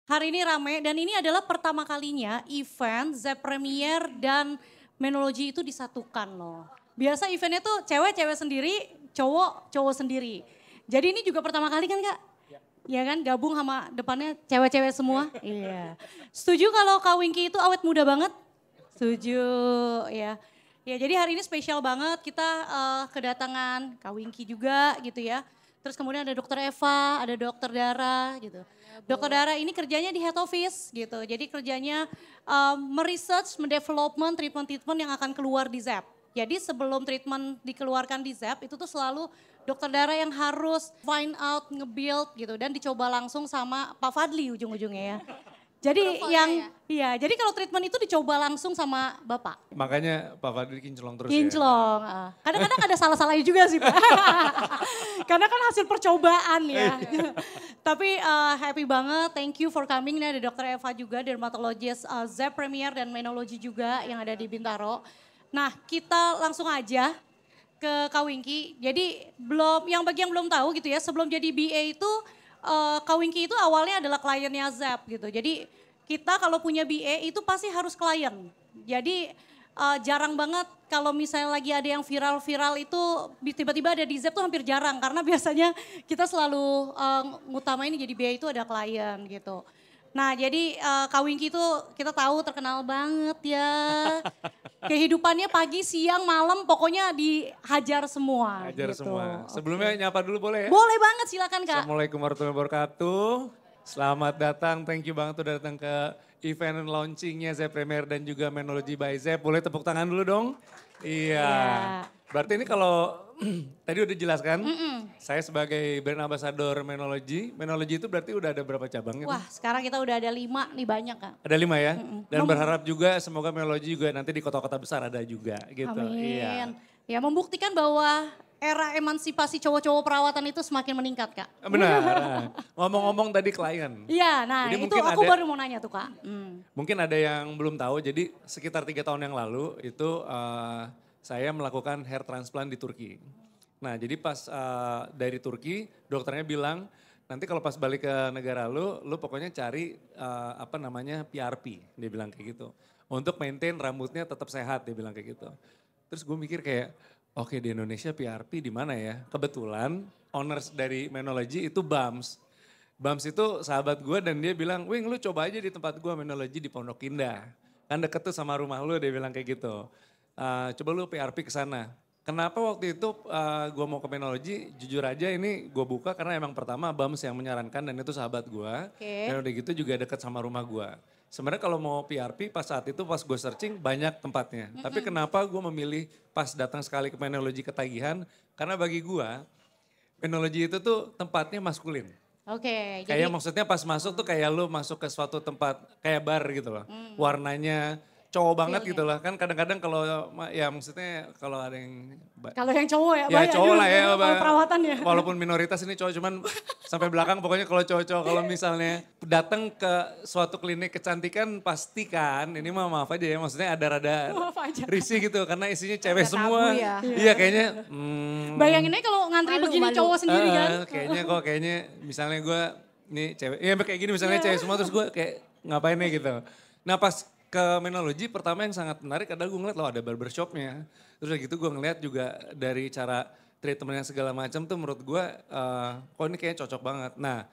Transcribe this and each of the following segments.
Hari ini rame dan ini adalah pertama kalinya event Zep Premier dan Menology itu disatukan loh. Biasa eventnya tuh cewek-cewek sendiri, cowok-cowok sendiri. Jadi ini juga pertama kali kan Kak? Ya kan gabung sama depannya cewek-cewek semua. Iya. Setuju kalau Kak Winky itu awet muda banget? Setuju ya. Ya jadi hari ini spesial banget kita kedatangan Kak Winky juga gitu ya. Terus kemudian ada dokter Eva, ada dokter Dara gitu. Dokter Dara ini kerjanya di head office gitu. Jadi kerjanya meresearch, mendevelopment treatment-treatment yang akan keluar di ZEP. Jadi sebelum treatment dikeluarkan di ZEP itu tuh selalu dokter Dara yang harus find out, nge-build gitu. Dan dicoba langsung sama Pak Fadli ujung-ujungnya ya. Jadi iya, jadi kalau treatment itu dicoba langsung sama Bapak. Makanya Pak Fadli kinclong terus Kinclong. Kadang-kadang ada salah-salahnya juga sih Pak. Karena kan hasil percobaan ya. Tapi happy banget, thank you for coming. Ini ada Dr. Eva juga, dermatologist Zep Premier dan Menology juga yang ada di Bintaro. Nah kita langsung aja ke Kak Winky. Jadi bagi yang belum tahu gitu ya, sebelum jadi BA itu Kak Winky itu awalnya adalah kliennya Zep gitu. Jadi kita kalau punya BA itu pasti harus klien. Jadi jarang banget kalau misalnya lagi ada yang viral-viral itu tiba-tiba ada di Zep tuh hampir jarang. Karena biasanya kita selalu ngutamain jadi BA itu ada klien gitu. Nah jadi Kak Winky itu kita tahu terkenal banget ya. Kehidupannya pagi, siang, malam pokoknya dihajar semua. Hajar gitu. semua. Sebelumnya nyapa dulu boleh ya? Boleh banget silakan Kak. Assalamualaikum warahmatullahi wabarakatuh. Selamat datang, thank you banget udah datang ke event launchingnya Zep Premier dan juga Menology by Zep. Boleh tepuk tangan dulu dong? Iya. Berarti ini kalau tadi udah jelaskan, saya sebagai brand ambassador Menology. Menology itu berarti udah ada berapa cabang? Wah sekarang kita udah ada 5 nih banyak Kak. Ada 5 ya? Dan berharap juga semoga Menology juga nanti di kota-kota besar ada juga gitu. Amin. Iya. Ya membuktikan bahwa era emansipasi cowok-cowok perawatan itu semakin meningkat Kak. Benar. Ngomong-ngomong tadi klien. Iya nah Jadi itu aku baru mau nanya tuh Kak. Mungkin ada yang belum tahu, jadi sekitar 3 tahun yang lalu itu saya melakukan hair transplant di Turki. Nah jadi pas dari Turki dokternya bilang nanti kalau pas balik ke negara lu pokoknya cari PRP, dia bilang kayak gitu. Untuk maintain rambutnya tetap sehat, dia bilang kayak gitu. Terus gue mikir kayak, oke di Indonesia PRP di mana ya? Kebetulan owners dari Menology itu Bams. Bams itu sahabat gue dan dia bilang, Wing lu coba aja di tempat gue Menology di Pondok Indah. Kan deket tuh sama rumah lu, dia bilang kayak gitu. Coba lu PRP ke sana. Kenapa waktu itu gue mau ke Menology, jujur aja ini gue buka karena emang pertama Bams yang menyarankan dan itu sahabat gue. Dan udah gitu juga deket sama rumah gue. Sebenarnya kalau mau PRP pas saat itu pas gue searching banyak tempatnya. Tapi kenapa gue memilih pas datang sekali ke Menology ketagihan, karena bagi gue Menology itu tuh tempatnya maskulin. Oke. Kayak maksudnya pas masuk tuh kayak lu masuk ke suatu tempat kayak bar gitu loh. Warnanya cowok banget gitu lah. Kan kadang-kadang kalau ya maksudnya kalau ada yang... Kalau yang cowok ya, ya cowok lah ya. Kalau perawatan ya. Walaupun minoritas ini cowok cuman sampai belakang pokoknya kalau cowok-cowok kalau misalnya datang ke suatu klinik kecantikan pastikan ini mah maaf aja ya maksudnya ada rada risih gitu karena isinya cewek semua. Ya. Iya kayaknya. Bayangin aja kalau ngantri begini cowok sendiri kan. Kayaknya misalnya gue nih cewek, ya kayak gini misalnya cewek semua terus gue kayak ngapain nih gitu. Nah pas ke Menology pertama yang sangat menarik adalah gue ngeliat loh ada barbershopnya. Terus udah gitu gue ngeliat juga dari cara treatmentnya segala macam tuh menurut gue kok ini kayaknya cocok banget. Nah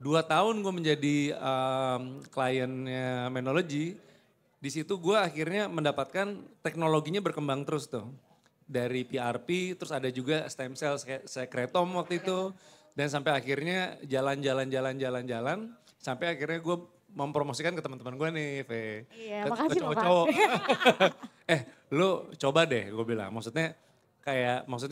2 tahun gue menjadi kliennya Menology, di situ gue akhirnya mendapatkan teknologinya berkembang terus tuh. Dari PRP terus ada juga stem cell sekretom waktu itu. Dan sampai akhirnya jalan sampai akhirnya gue mempromosikan ke teman-teman gue nih, Iya, ke makasih loh, Kak. cowok-cowok. Lu coba deh gue bilang. Maksudnya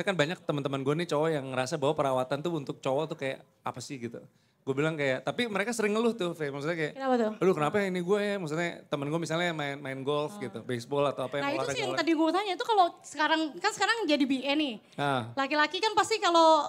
kan banyak teman-teman gue nih cowok yang ngerasa bahwa perawatan tuh untuk cowok tuh kayak apa sih gitu. Gue bilang kayak, tapi mereka sering ngeluh tuh, maksudnya kayak, Kenapa tuh? aduh kenapa ini gue ya, maksudnya temen gue misalnya main golf gitu, baseball atau apa yang Nah itu olahraga. sih yang tadi gue tanya, itu kalau sekarang jadi BA nih. Nah. Laki-laki kan pasti kalau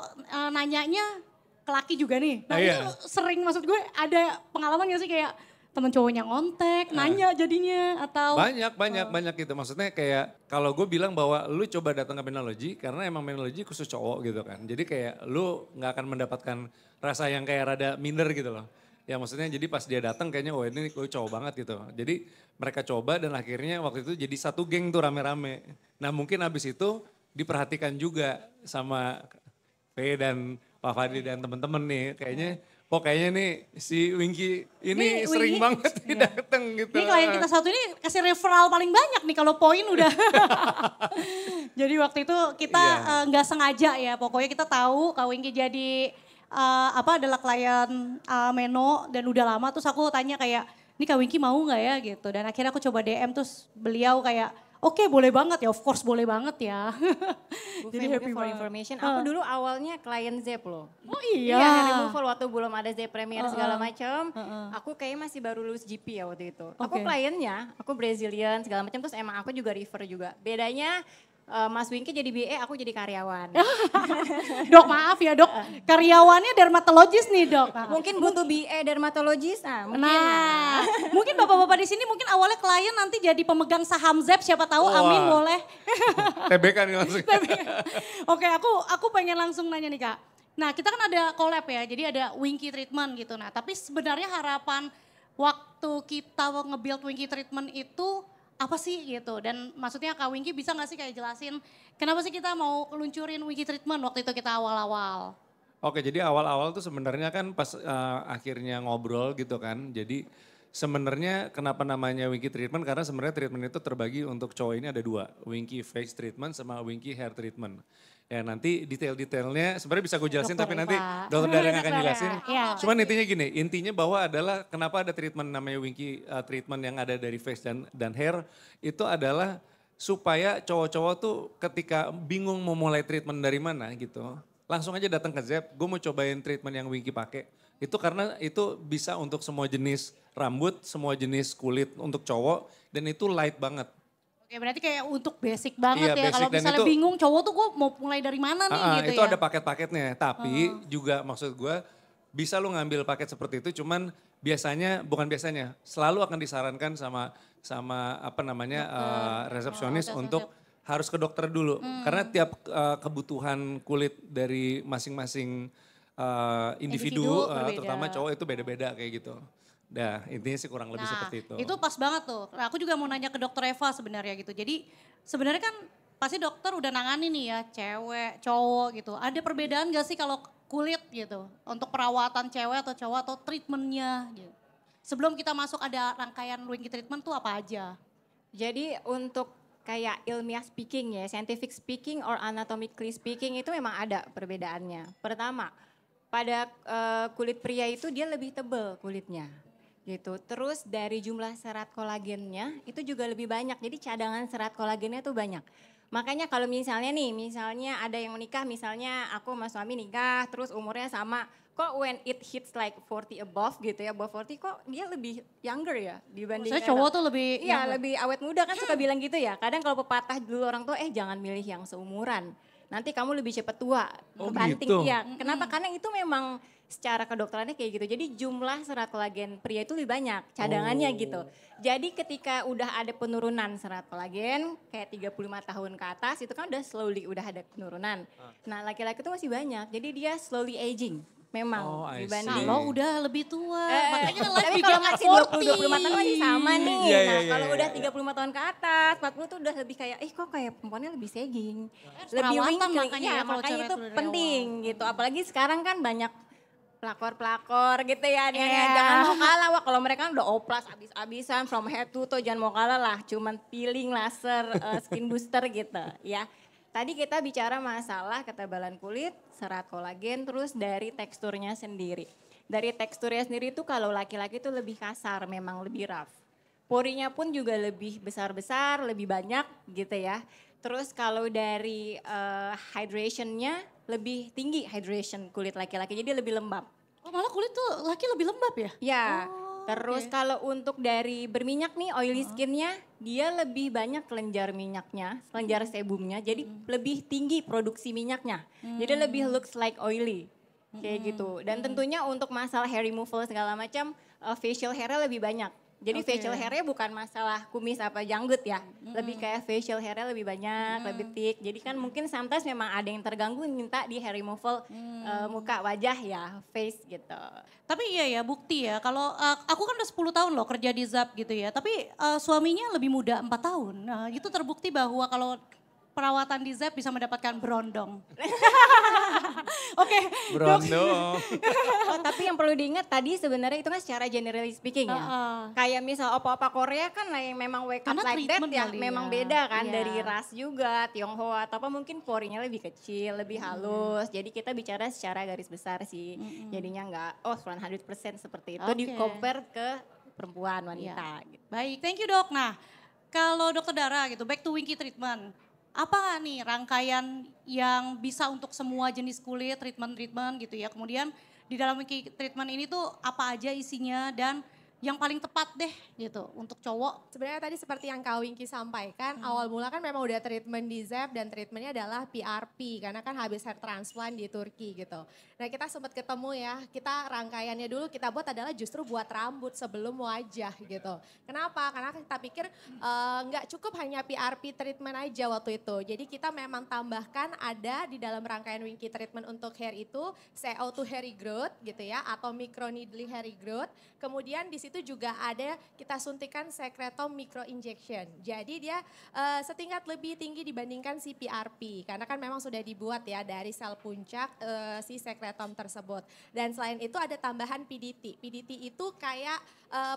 nanyanya ke laki juga nih. Nah itu sering maksud gue ada pengalaman gak sih kayak temen cowoknya ngontek, nanya jadinya atau. Banyak gitu. Maksudnya kayak kalau gue bilang bahwa lu coba datang ke Menology karena emang Menology khusus cowok gitu kan. Jadi kayak lu gak akan mendapatkan rasa yang kayak rada minder gitu loh. Ya maksudnya jadi pas dia datang kayaknya oh ini cowok banget gitu. Jadi mereka coba dan akhirnya waktu itu jadi satu geng tuh rame-rame. Nah mungkin abis itu diperhatikan juga sama V dan Pak Fadli dan temen-temen nih. Kayaknya nih si Winky ini sering Winky, banget nih datang gitu. Ini klien kita satu ini kasih referral paling banyak nih kalau poin udah. Jadi waktu itu kita nggak sengaja ya, pokoknya kita tahu Kak Winky jadi adalah klien Meno dan udah lama, terus aku tanya kayak, ini Kak Winky mau nggak ya gitu. Dan akhirnya aku coba DM terus beliau kayak, oke, boleh banget ya, of course boleh banget ya. Jadi happy for information, aku dulu awalnya klien Zep loh. Oh iya? Iya, hair removal waktu belum ada Zep Premier segala macam. Aku kayaknya masih baru lulus GP ya waktu itu. Aku kliennya, aku Brazilian segala macam, terus emang aku juga refer juga. Bedanya Mas Winky jadi BE, aku jadi karyawan. Dok maaf ya dok, karyawannya dermatologis nih dok. Mungkin butuh BE dermatologis, mungkin. Mungkin bapak-bapak di sini mungkin awalnya klien nanti jadi pemegang saham Zep, siapa tahu amin boleh. TBK nih langsung. Oke, aku pengen langsung nanya nih Kak. Nah kita kan ada collab ya, jadi ada Winky Treatment gitu. Nah tapi sebenarnya harapan waktu kita nge-build Winky Treatment itu apa sih gitu. Dan maksudnya Kak Winky bisa gak sih kayak jelasin kenapa sih kita mau luncurin Winky Treatment waktu itu kita awal-awal. Oke, jadi awal-awal tuh sebenarnya kan pas akhirnya ngobrol gitu kan. Jadi sebenarnya kenapa namanya Winky Treatment, karena sebenarnya treatment itu terbagi untuk cowok ini ada dua. Winky Face Treatment sama Winky Hair Treatment. Ya nanti detail-detailnya sebenarnya bisa gue jelasin Dokter tapi nanti Eva. dokter Darren akan jelasin. Ya. Cuman intinya gini, intinya bahwa adalah kenapa ada treatment namanya Winky Treatment yang ada dari face dan hair. Itu adalah supaya cowok-cowok tuh ketika bingung mau mulai treatment dari mana gitu. Langsung aja datang ke Zep, gue mau cobain treatment yang Winky pakai. Itu karena itu bisa untuk semua jenis rambut, semua jenis kulit untuk cowok dan itu light banget. Oke berarti kayak untuk basic banget ya, Iya, kalau basic, dan misalnya itu bingung cowok tuh gue mau mulai dari mana nih gitu itu ya. ada paket-paketnya, tapi juga maksud gue bisa lu ngambil paket seperti itu, cuman bukan biasanya, selalu akan disarankan sama apa namanya resepsionis untuk harus ke dokter dulu. Karena tiap kebutuhan kulit dari masing-masing individu terutama cowok itu beda-beda kayak gitu. Nah intinya sih kurang lebih seperti itu. Itu pas banget tuh. Nah, aku juga mau nanya ke dokter Eva sebenarnya gitu. Jadi sebenarnya kan pasti dokter udah nangani nih ya cewek, cowok gitu. Ada perbedaan gak sih kalau kulit gitu? Untuk perawatan cewek atau cowok atau treatmentnya gitu. Sebelum kita masuk ada rangkaian Winky Treatment tuh apa aja? Jadi untuk kayak ilmiah speaking ya, scientific speaking or anatomically speaking itu memang ada perbedaannya. Pertama, pada kulit pria itu dia lebih tebal kulitnya gitu. Terus dari jumlah serat kolagennya itu juga lebih banyak. Jadi cadangan serat kolagennya tuh banyak. Makanya kalau misalnya ada yang menikah, misalnya aku sama suami nikah, terus umurnya sama, kok when it hits like 40 above gitu ya, above 40 kok dia lebih younger ya dibanding. Maksudnya cowok tuh lebih. Iya lebih awet muda kan suka bilang gitu ya. Kadang kalau pepatah dulu orang tua, jangan milih yang seumuran. Nanti kamu lebih cepat tua, kebanting. Gitu. Iya, kenapa? Karena itu memang secara kedokterannya kayak gitu. Jadi jumlah serat kolagen pria itu lebih banyak cadangannya gitu. Jadi ketika udah ada penurunan serat kolagen kayak 35 tahun ke atas itu kan udah ada penurunan. Nah laki-laki itu masih banyak. Jadi dia slowly aging. Memang dibanding. Kalau udah lebih tua. Makanya Tapi kalau masih 20-25 tahun masih sama nih. Nah kalau udah 35 tahun ke atas, 40 tuh udah lebih kayak, kok kayak perempuannya lebih sagging. Lebih wrinkly. Makanya, makanya itu penting gitu. Apalagi sekarang kan banyak pelakor-pelakor gitu ya. Jangan mau kalah, wah kalau mereka udah oplas abis-abisan from head to toe, jangan mau kalah lah. Cuman peeling, laser, skin booster gitu ya. Tadi kita bicara masalah ketebalan kulit, serat kolagen, terus dari teksturnya sendiri. Dari teksturnya sendiri itu kalau laki-laki itu lebih kasar, memang lebih rough. Porinya pun juga lebih besar-besar, lebih banyak gitu ya. Terus kalau dari hydrationnya lebih tinggi hydration kulit laki-laki, jadi lebih lembab. Oh malah kulit tuh laki lebih lembab ya? Ya, terus kalau untuk dari berminyak nih oily skinnya, dia lebih banyak kelenjar minyaknya, kelenjar sebumnya, jadi lebih tinggi produksi minyaknya. Jadi lebih looks like oily, kayak gitu. Dan tentunya untuk masalah hair removal segala macam, facial hairnya lebih banyak. Jadi Oke. facial hairnya bukan masalah kumis apa janggut ya. Lebih kayak facial hairnya lebih banyak, lebih thick. Jadi kan mungkin sometimes memang ada yang terganggu minta di hair removal muka, wajah ya, face gitu. Tapi iya ya bukti ya kalau aku kan udah 10 tahun loh kerja di Zap gitu ya. Tapi suaminya lebih muda 4 tahun. Nah itu terbukti bahwa kalau perawatan di Zap bisa mendapatkan berondong. Oke, Berondong. Oh, tapi yang perlu diingat tadi sebenarnya itu kan secara generally speaking ya. Kayak misal opa-opa Korea kan yang memang wake up Karena like that treatment ya kali memang ya. beda kan Iya. dari ras juga, Tionghoa atau apa mungkin porinya lebih kecil, lebih halus. Jadi kita bicara secara garis besar sih. Jadinya enggak 100% seperti itu Oke. di compare ke perempuan wanita gitu. baik, thank you dok. Nah kalau dokter Dara gitu, back to Winky treatment. Apa nih rangkaian yang bisa untuk semua jenis kulit, treatment-treatment gitu ya. Kemudian di dalam Winky treatment ini tuh apa aja isinya dan yang paling tepat deh gitu untuk cowok. Sebenarnya tadi seperti yang Kak Winky sampaikan, awal mula kan memang udah treatment di Zep dan treatmentnya adalah PRP karena kan habis hair transplant di Turki gitu. Nah kita sempat ketemu ya, kita rangkaiannya dulu kita buat adalah justru buat rambut sebelum wajah gitu. Kenapa? Karena kita pikir nggak cukup hanya PRP treatment aja waktu itu. Jadi kita memang tambahkan ada di dalam rangkaian Winky treatment untuk hair itu CO2 hair regrowth gitu ya atau microneedling hair regrowth. Kemudian di situ juga ada kita suntikan secretom micro injection. Jadi dia setingkat lebih tinggi dibandingkan si PRP karena kan memang sudah dibuat ya dari sel puncak si secretom tersebut. Dan selain itu ada tambahan PDT. PDT itu kayak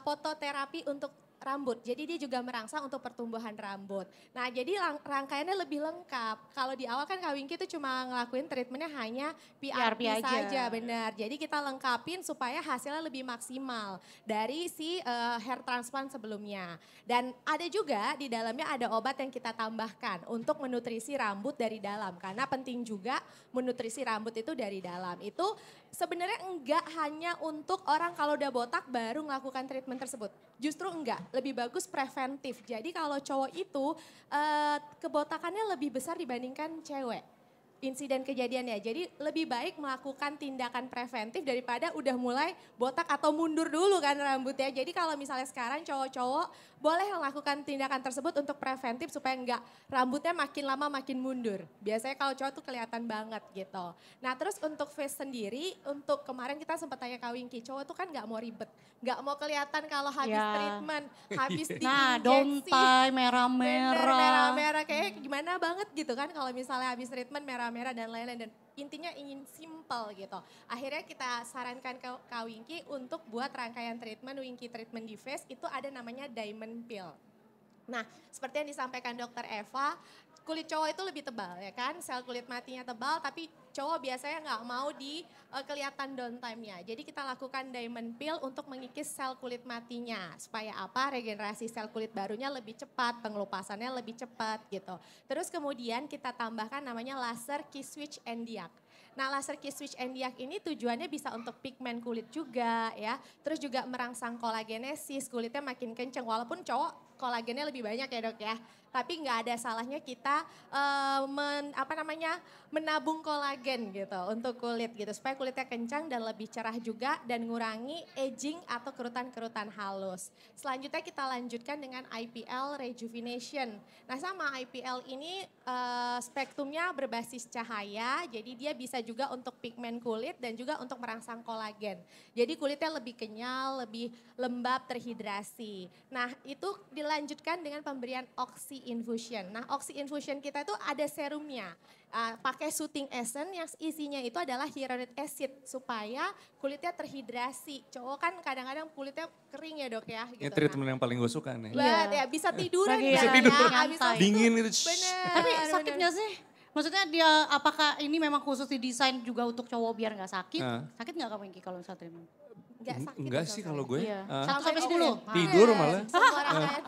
fototerapi untuk rambut. Jadi dia juga merangsang untuk pertumbuhan rambut. Nah jadi rangkaiannya lebih lengkap. Kalau di awal kan Kak Winky itu cuma ngelakuin treatmentnya hanya PRP aja. saja, benar. Jadi kita lengkapin supaya hasilnya lebih maksimal dari si hair transplant sebelumnya. Dan ada juga di dalamnya ada obat yang kita tambahkan untuk menutrisi rambut dari dalam. Karena penting juga menutrisi rambut itu dari dalam. Itu sebenarnya enggak hanya untuk orang kalau udah botak baru melakukan treatment tersebut. Justru enggak, lebih bagus preventif. Jadi kalau cowok itu kebotakannya lebih besar dibandingkan cewek. Insiden kejadiannya. Jadi lebih baik melakukan tindakan preventif daripada udah mulai botak atau mundur dulu kan rambutnya. Jadi kalau misalnya sekarang cowok-cowok boleh melakukan tindakan tersebut untuk preventif supaya enggak rambutnya makin lama makin mundur. Biasanya kalau cowok tuh kelihatan banget gitu. Nah terus untuk face sendiri, untuk kemarin kita sempat tanya Kak Winky, cowok tuh kan enggak mau ribet. Enggak mau kelihatan kalau habis Ya. treatment, habis Nah, diinjeksi. don't tie Bener, merah-merah. merah-merah kayak gimana banget gitu kan kalau misalnya habis treatment merah-merah dan lain-lain dan intinya ingin simple gitu. Akhirnya kita sarankan ke Kak Winky untuk buat rangkaian treatment Winky treatment di face itu ada namanya diamond peel. Nah, seperti yang disampaikan Dokter Eva, kulit cowok itu lebih tebal ya kan, sel kulit matinya tebal tapi cowok biasanya nggak mau di kelihatan downtime-nya. Jadi kita lakukan diamond peel untuk mengikis sel kulit matinya. Supaya apa? Regenerasi sel kulit barunya lebih cepat, pengelupasannya lebih cepat gitu. Terus kemudian kita tambahkan namanya laser key switch and diag. Nah laser key switch and diag ini tujuannya bisa untuk pigmen kulit juga ya. Terus juga merangsang kolagenesis, kulitnya makin kenceng. Walaupun cowok kolagennya lebih banyak ya dok ya. Tapi nggak ada salahnya kita menabung kolagen gitu untuk kulit gitu. Supaya kulitnya kencang dan lebih cerah juga dan ngurangi aging atau kerutan-kerutan halus. Selanjutnya kita lanjutkan dengan IPL Rejuvenation. Nah sama IPL ini spektrumnya berbasis cahaya. Jadi dia bisa juga untuk pigmen kulit dan juga untuk merangsang kolagen. Jadi kulitnya lebih kenyal, lebih lembab, terhidrasi. Nah itu dilanjutkan dengan pemberian Oxy Infusion. Nah Oxy Infusion kita itu ada serumnya. Pakai soothing essence yang isinya itu adalah hyaluronic acid supaya kulitnya terhidrasi. Cowok kan kadang-kadang kulitnya kering ya dok ya. Ini Gitu. treatment yang paling gue suka nih. Banget ya bisa tiduran Lagi ya. bisa tidur. Habis Nyantai. itu Dingin itu. bener. Tapi sakit gak sih? Maksudnya dia apakah ini memang khusus didesain juga untuk cowok biar gak sakit? Nah. Sakit gak Kak Winky kalau misalnya treatment? Enggak sakit. Enggak ya, sih Kak? kalau gue. Iya. Ah. 1 sampai 10. Oke. Tidur Bener, malah. semua rangkaian.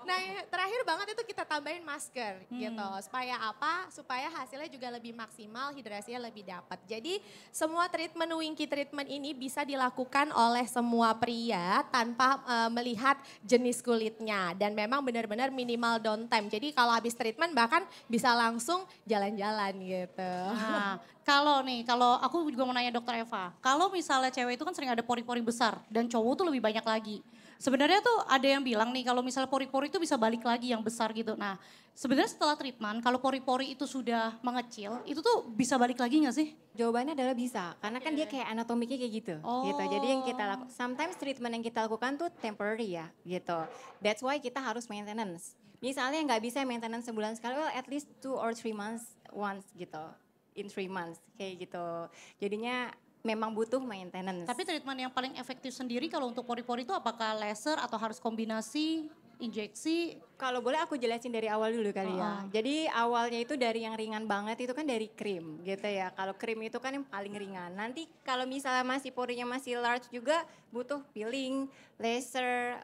Nah yang terakhir banget itu kita tambahin masker gitu. Supaya apa? Supaya hasilnya juga lebih maksimal, hidrasinya lebih dapat. Jadi semua treatment Winky treatment ini bisa dilakukan oleh semua pria tanpa melihat jenis kulitnya. Dan memang benar-benar minimal downtime. Jadi kalau habis treatment bahkan bisa langsung jalan-jalan gitu. Nah, kalau aku juga mau nanya dokter Eva, kalau misalnya cewek itu kan sering ada pori-pori besar dan cowok tuh lebih banyak lagi. Sebenarnya tuh ada yang bilang nih kalau misalnya pori-pori itu bisa balik lagi yang besar gitu. Nah sebenarnya setelah treatment kalau pori-pori itu sudah mengecil itu tuh bisa balik lagi gak sih? Jawabannya adalah bisa, karena kan dia kayak anatomiknya kayak gitu. Gitu. Jadi yang kita Oh. lakukan, sometimes treatment yang kita lakukan tuh temporary ya gitu. That's why kita harus maintenance. Misalnya nggak bisa maintenance sebulan sekali, well at least 2 or 3 months once gitu. In 3 months kayak gitu. Jadinya memang butuh maintenance. Tapi treatment yang paling efektif sendiri kalau untuk pori-pori itu apakah laser atau harus kombinasi, injeksi? Kalau boleh aku jelasin dari awal dulu kali ya. Jadi awalnya itu dari yang ringan banget itu kan dari krim gitu ya. Kalau krim itu kan yang paling ringan. Nanti kalau misalnya masih porinya masih large juga butuh peeling, laser,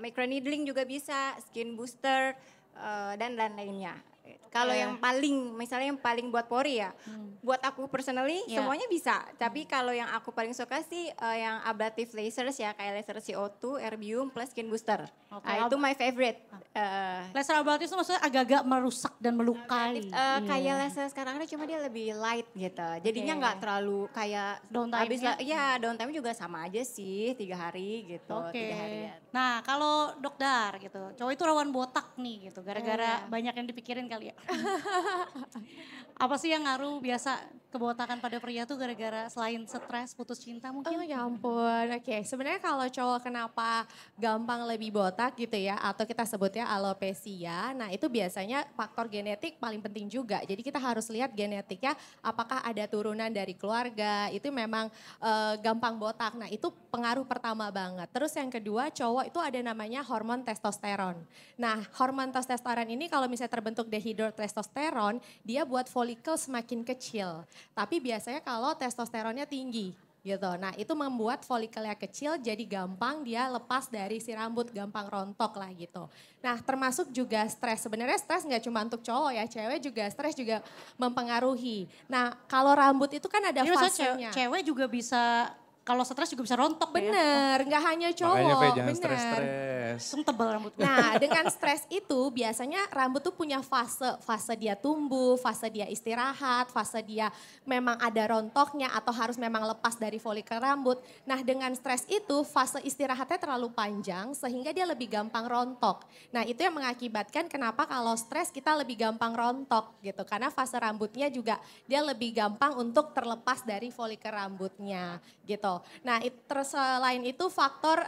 microneedling juga bisa, skin booster dan lain-lainnya. Kalau yang paling, misalnya yang paling buat pori ya, buat aku personally semuanya bisa. Tapi kalau yang aku paling suka sih yang ablative lasers ya, kayak laser CO2, erbium plus skin booster. Nah, itu my favorite. Laser ablatif itu maksudnya agak-agak merusak dan melukai. Kayak laser sekarang ini cuma dia lebih light gitu. Jadinya nggak terlalu kayak Downtime-nya? ya downtime juga sama aja sih 3 hari gitu. Oke. 3 harian. Nah kalau dokter gitu, cowok itu rawan botak nih gitu, gara-gara banyak yang dipikirin kali ya. Apa sih yang ngaruh biasa kebotakan pada pria tuh gara-gara selain stres, putus cinta Oh mungkin? ya ampun, oke. Sebenarnya kalau cowok kenapa gampang lebih botak gitu ya, atau kita sebutnya alopecia, nah itu biasanya faktor genetik paling penting juga. Jadi kita harus lihat genetiknya apakah ada turunan dari keluarga, itu memang gampang botak. Nah itu pengaruh pertama banget. Terus yang kedua cowok itu ada namanya hormon testosteron. Nah hormon testosteron ini kalau misalnya terbentuk dehidrotestosteron, dia buat folikel semakin kecil. Tapi biasanya kalau testosteronnya tinggi gitu. Nah itu membuat folikelnya kecil jadi gampang dia lepas dari si rambut, gampang rontok lah gitu. Nah termasuk juga stres. Sebenarnya stres nggak cuma untuk cowok ya, cewek juga stres juga mempengaruhi. Nah kalau rambut itu kan ada Jadi maksudnya fasenya. cewek juga bisa, kalau stres juga bisa rontok ya? Bener, nggak hanya cowok. Makanya Fe jangan bener. stres-stres. Langsung tebal rambutnya. Nah dengan stres itu biasanya rambut tuh punya fase. Fase dia tumbuh, fase dia istirahat, fase dia memang ada rontoknya atau harus memang lepas dari folikel rambut. Nah dengan stres itu fase istirahatnya terlalu panjang sehingga dia lebih gampang rontok. Nah itu yang mengakibatkan kenapa kalau stres kita lebih gampang rontok gitu. Karena fase rambutnya juga dia lebih gampang untuk terlepas dari folikel rambutnya gitu. Nah terus selain itu faktor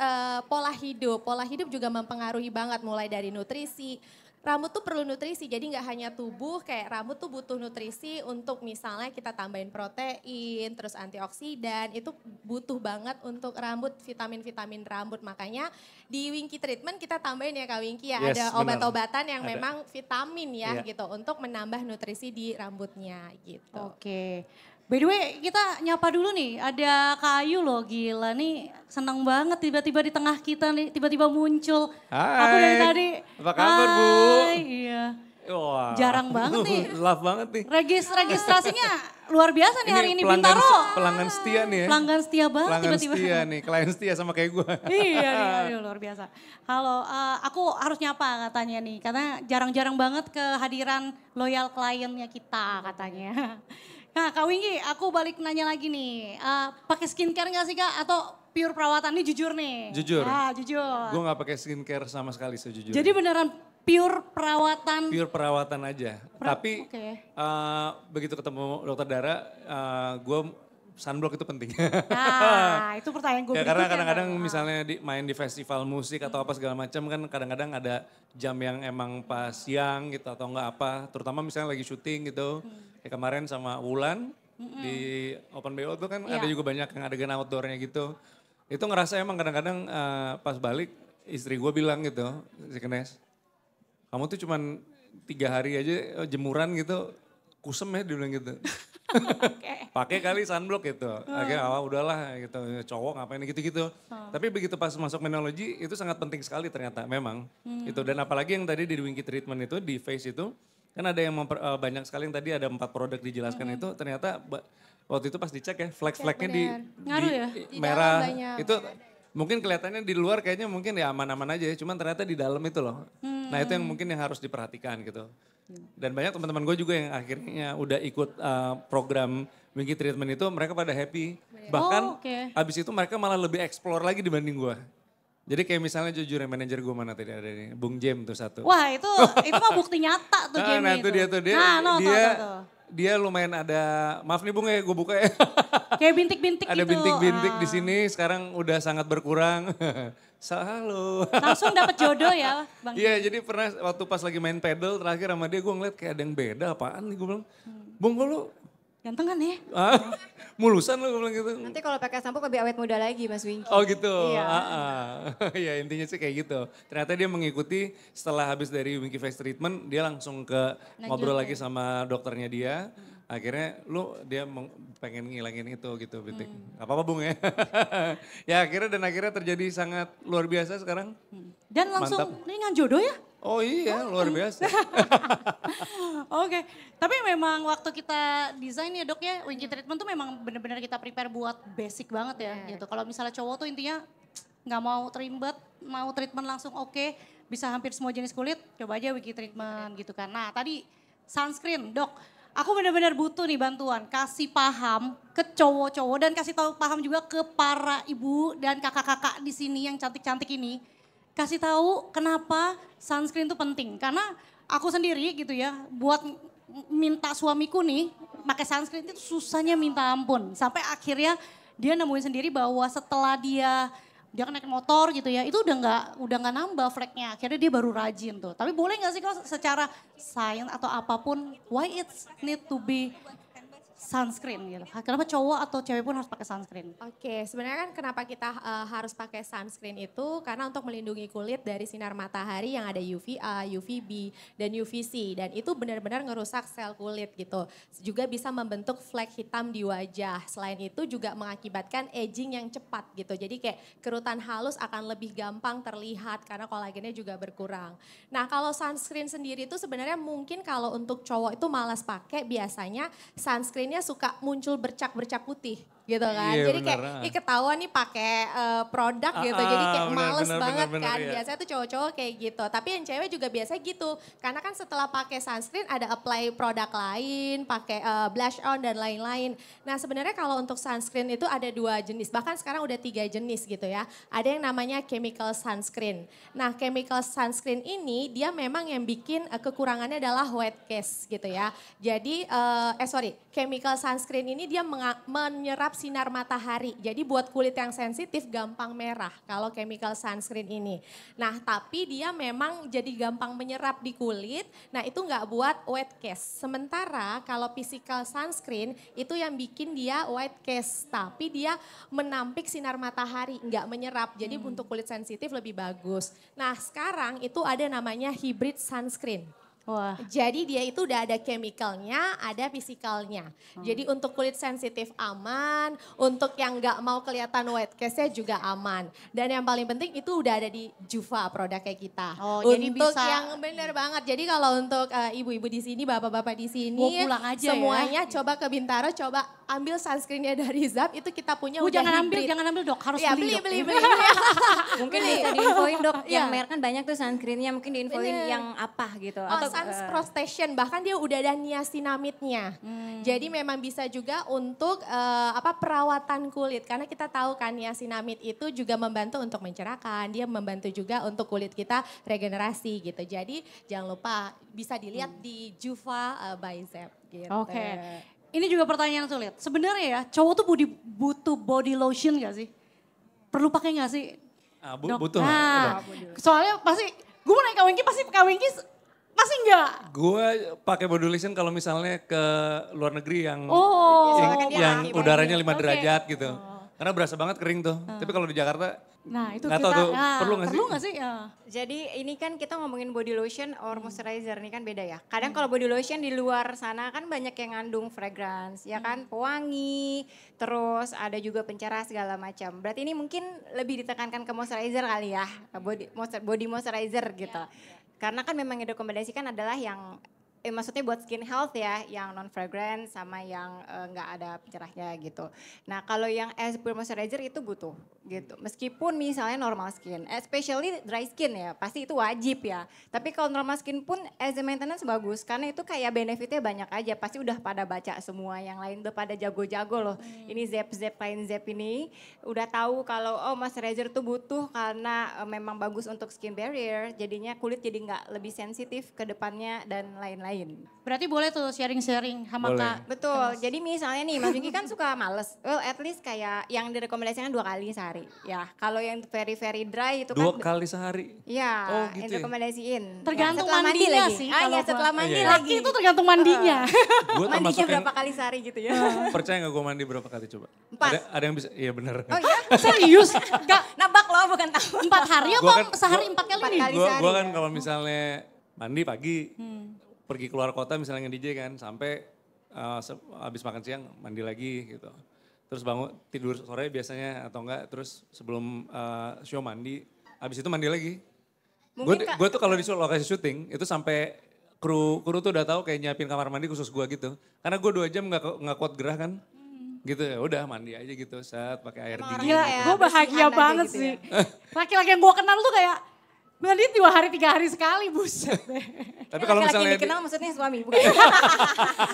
pola hidup. Pola hidup juga mempengaruhi banget mulai dari nutrisi. Rambut tuh perlu nutrisi, jadi nggak hanya tubuh, kayak rambut tuh butuh nutrisi untuk misalnya kita tambahin protein, terus antioksidan, itu butuh banget untuk rambut, vitamin-vitamin rambut. Makanya di Winky Treatment kita tambahin ya Kak Winky ya, Yes, ada benar. obat-obatan yang Ada. memang vitamin ya Iya. gitu, untuk menambah nutrisi di rambutnya gitu. Oke. By the way, kita nyapa dulu nih. Ada Kak Ayu loh, gila nih. Senang banget tiba-tiba di tengah kita nih, tiba-tiba muncul. Aku dari Hai, tadi. apa kabar, Bu? Hai, iya. Wah. Jarang banget nih. Love banget nih. Registrasinya luar biasa nih hari ini. Bintaro. pelanggan setia nih ya. Pelanggan setia banget Pelanggan tiba-tiba. setia nih, klien setia sama kayak gue. Iya nih, aduh, luar biasa. Halo, aku harus nyapa katanya nih. Karena jarang-jarang banget kehadiran loyal kliennya kita katanya. Nah Kak Winky, aku balik nanya lagi nih. Pakai skincare gak sih Kak? Atau pure perawatan? Ini jujur nih. Jujur. Ah, jujur. Gue gak pakai skincare sama sekali sejujurnya. Jadi beneran pure perawatan. Pure perawatan aja. Tapi Oke. begitu ketemu dokter Dara, gue sunblock itu penting. Nah, itu pertanyaan gue Ya, berikutnya. karena kadang-kadang Kak. misalnya main di festival musik atau apa segala macam kan kadang-kadang ada jam yang emang pas siang gitu atau enggak apa. Terutama misalnya lagi syuting gitu. Kayak kemarin sama Wulan di Open BO tuh kan ada Iya. juga banyak yang adegan outdoornya gitu. Itu ngerasa emang kadang-kadang pas balik istri gue bilang gitu, si Kenes, kamu tuh cuman 3 hari aja jemuran gitu, kusem ya dia bilang gitu. Pakai kali sunblock gitu. Akhirnya udahlah gitu, cowok ngapain gitu-gitu. Tapi begitu pas masuk menologi itu sangat penting sekali ternyata memang. Itu dan apalagi yang tadi di Winky Treatment itu di face itu kan ada yang banyak sekali yang tadi ada 4 produk dijelaskan itu ternyata waktu itu pas dicek ya flag-flagnya di, Ngaruh ya? Di merah dalam banyak. itu mungkin kelihatannya di luar kayaknya mungkin ya aman-aman aja ya, cuman ternyata di dalam itu loh. Nah itu yang mungkin yang harus diperhatikan gitu. Dan banyak teman-teman gue juga yang akhirnya udah ikut program Winky Treatment itu mereka pada happy. Bahkan Oh, oke. abis itu mereka malah lebih explore lagi dibanding gue. Jadi kayak misalnya jujur manajer gue mana tadi ada nih, Bung Jem tuh satu. Wah itu mah bukti nyata tuh Nah, Jamie itu dia tuh, dia lumayan ada, maaf nih Bung ya gue buka ya. Kayak bintik-bintik gitu. Ada bintik-bintik di sini, sekarang udah sangat berkurang. Halo. Langsung dapat jodoh ya Bang. Iya jadi pernah waktu pas lagi main pedal terakhir sama dia gue ngeliat kayak ada yang beda apaan nih gue bilang. Bung kok lu Ganteng kan ya? mulusan lu gue bilang gitu. Nanti kalau pakai sampo lebih awet muda lagi Mas Wingky. Oh gitu, Iya. Ya intinya sih kayak gitu. Ternyata dia mengikuti setelah habis dari Winky Face Treatment, dia langsung ke ngobrol lagi sama dokternya dia. Akhirnya dia pengen ngilangin itu gitu bintik. Gak apa-apa Bung ya. Ya akhirnya terjadi sangat luar biasa sekarang. Dan langsung Mantap. ini dengan jodoh ya? Oh iya luar biasa. Oke, tapi memang waktu kita desain ya dok ya, Winky Treatment tuh memang benar-benar kita prepare buat basic banget ya gitu. Kalau misalnya cowok tuh intinya nggak mau terimbet, mau treatment langsung oke, bisa hampir semua jenis kulit, coba aja Winky Treatment gitu kan. Nah tadi sunscreen dok, aku benar-benar butuh nih bantuan, kasih paham ke cowok-cowok dan kasih tahu paham juga ke para ibu dan kakak-kakak di sini yang cantik-cantik ini. Kasih tahu kenapa sunscreen itu penting. Karena aku sendiri gitu ya, buat minta suamiku nih pakai sunscreen itu susahnya minta ampun. Sampai akhirnya dia nemuin sendiri bahwa setelah dia kan naik motor gitu ya, itu udah nggak nambah fleknya. Akhirnya dia baru rajin tuh. Tapi boleh nggak sih kalau secara sains atau apapun, why it's need to be sunscreen gitu. Kenapa cowok atau cewek pun harus pakai sunscreen? Oke, sebenarnya kan kenapa kita harus pakai sunscreen itu karena untuk melindungi kulit dari sinar matahari yang ada UVA, UVB, dan UVC. Dan itu benar-benar ngerusak sel kulit gitu. Juga bisa membentuk flek hitam di wajah. Selain itu juga mengakibatkan aging yang cepat gitu. Jadi kayak kerutan halus akan lebih gampang terlihat karena kolagennya juga berkurang. Nah kalau sunscreen sendiri itu sebenarnya mungkin kalau untuk cowok itu malas pakai biasanya sunscreen suka muncul bercak-bercak putih gitu kan. Iya, jadi kayak ketahuan nih pakai produk gitu. Jadi kayak males banget kan. Iya. Biasanya tuh cowok-cowok kayak gitu. Tapi yang cewek juga biasa gitu. Karena kan setelah pakai sunscreen ada apply produk lain, pakai blush on dan lain-lain. Nah sebenarnya kalau untuk sunscreen itu ada 2 jenis. Bahkan sekarang udah 3 jenis gitu ya. Ada yang namanya chemical sunscreen. Nah chemical sunscreen ini dia memang yang bikin kekurangannya adalah wet cast gitu ya. Jadi chemical sunscreen ini dia menyerap sinar matahari. Jadi buat kulit yang sensitif gampang merah kalau chemical sunscreen ini. Nah tapi dia memang jadi gampang menyerap di kulit. Nah itu nggak buat wet cast. Sementara kalau physical sunscreen itu yang bikin dia white cast. Tapi dia menampik sinar matahari, nggak menyerap. Jadi untuk kulit sensitif lebih bagus. Nah sekarang itu ada namanya hybrid sunscreen. Wah. Jadi dia itu udah ada chemicalnya, ada fisikalnya. Jadi untuk kulit sensitif aman, untuk yang nggak mau kelihatan white cast-nya juga aman. Dan yang paling penting itu udah ada di Juva produknya kita. Oh, untuk jadi bisa yang bener banget. Jadi kalau untuk ibu-ibu di sini, bapak-bapak di sini, pulang aja semuanya coba ke Bintaro, coba ambil sunscreennya dari Zap. Itu kita punya udah jangan hybrid. ambil dok, harus Ya, beli dok. beli. Mungkin bisa diinfoin dok, Iya. yang merek kan banyak tuh sunscreennya, mungkin diinfoin yang apa gitu. Atau Suns Protection, bahkan dia udah ada niacinamide-nya. Jadi memang bisa juga untuk perawatan kulit. Karena kita tahu kan niacinamide itu juga membantu untuk mencerahkan, dia membantu juga untuk kulit kita regenerasi gitu. Jadi jangan lupa bisa dilihat di Juva by Zep gitu. Oke. Ini juga pertanyaan sulit. Sebenarnya ya cowok tuh butuh body lotion gak sih? Perlu pakai gak sih? Dok? Butuh. Nah, soalnya pasti gue mau naik Kawinki pasti enggak. Gue pakai body lotion kalau misalnya ke luar negeri yang Yang udaranya 5 derajat gitu. Karena berasa banget kering tuh. Tapi kalau di Jakarta Nah itu nggak tahu tuh, perlu nggak sih? Ya. Jadi ini kan kita ngomongin body lotion or moisturizer ini kan beda ya. Kadang kalau body lotion di luar sana kan banyak yang ngandung fragrance, ya kan, pewangi, terus ada juga pencerah segala macam. Berarti ini mungkin lebih ditekankan ke moisturizer kali ya, body moisturizer gitu. Karena kan memang yang direkomendasikan adalah yang maksudnya buat skin health ya, yang non fragrance sama yang nggak ada pencerahnya gitu. Nah kalau yang as pure moisturizer itu butuh gitu. Meskipun misalnya normal skin, especially dry skin ya, pasti itu wajib ya. Tapi kalau normal skin pun as a maintenance bagus, karena itu kayak benefitnya banyak aja. Pasti udah pada baca semua, yang lain udah pada jago-jago loh. Ini Zep Clean Zep ini udah tahu kalau moisturizer itu butuh karena memang bagus untuk skin barrier, jadinya kulit jadi nggak lebih sensitif ke depannya dan lain-lain. Berarti boleh tuh sharing-sharing sama Boleh. Kak. Betul, jadi misalnya nih Mas Vicky kan suka males, well at least kayak yang direkomendasikan 2 kali sehari. Ya kalau yang very dry itu 2 kan. kali sehari. Iya, Oh, yang gitu ya? direkomendasiin. Tergantung Setelah mandi mandinya lagi. sih Ah kalau ya gua. setelah mandi Iya. lagi. Laki itu tergantung mandinya. Gue Mandinya termasuk yang, berapa kali sehari gitu ya. percaya gak gue mandi berapa kali coba? 4. Ada yang bisa, iya bener. Oh iya, Serius? Kak, nabak loh bukan tahu. 4 hari Gua apa kan- sehari 4 kali 4 nih? kali. Gue sehari kan ya. kalau misalnya mandi pagi, pergi keluar kota misalnya nge-DJ kan, sampai habis makan siang mandi lagi gitu. Terus bangun tidur sore biasanya atau enggak, terus sebelum show mandi, habis itu mandi lagi. Mungkin Kak- Gue tuh kalau di lokasi syuting itu sampai kru tuh udah tahu kayak nyiapin kamar mandi khusus gue gitu. Karena gue 2 jam nggak kuat gerah kan. Gitu ya udah mandi aja gitu saat pakai air Emang dingin. Gila, Kayak gue bahagia bersihan aja banget gitu sih. ya. Laki-laki yang gue kenal tuh kayak mandi 2 hari 3 hari sekali, buset deh. Tapi Ini kalau laki-laki misalnya yang dikenal maksudnya suami bukan?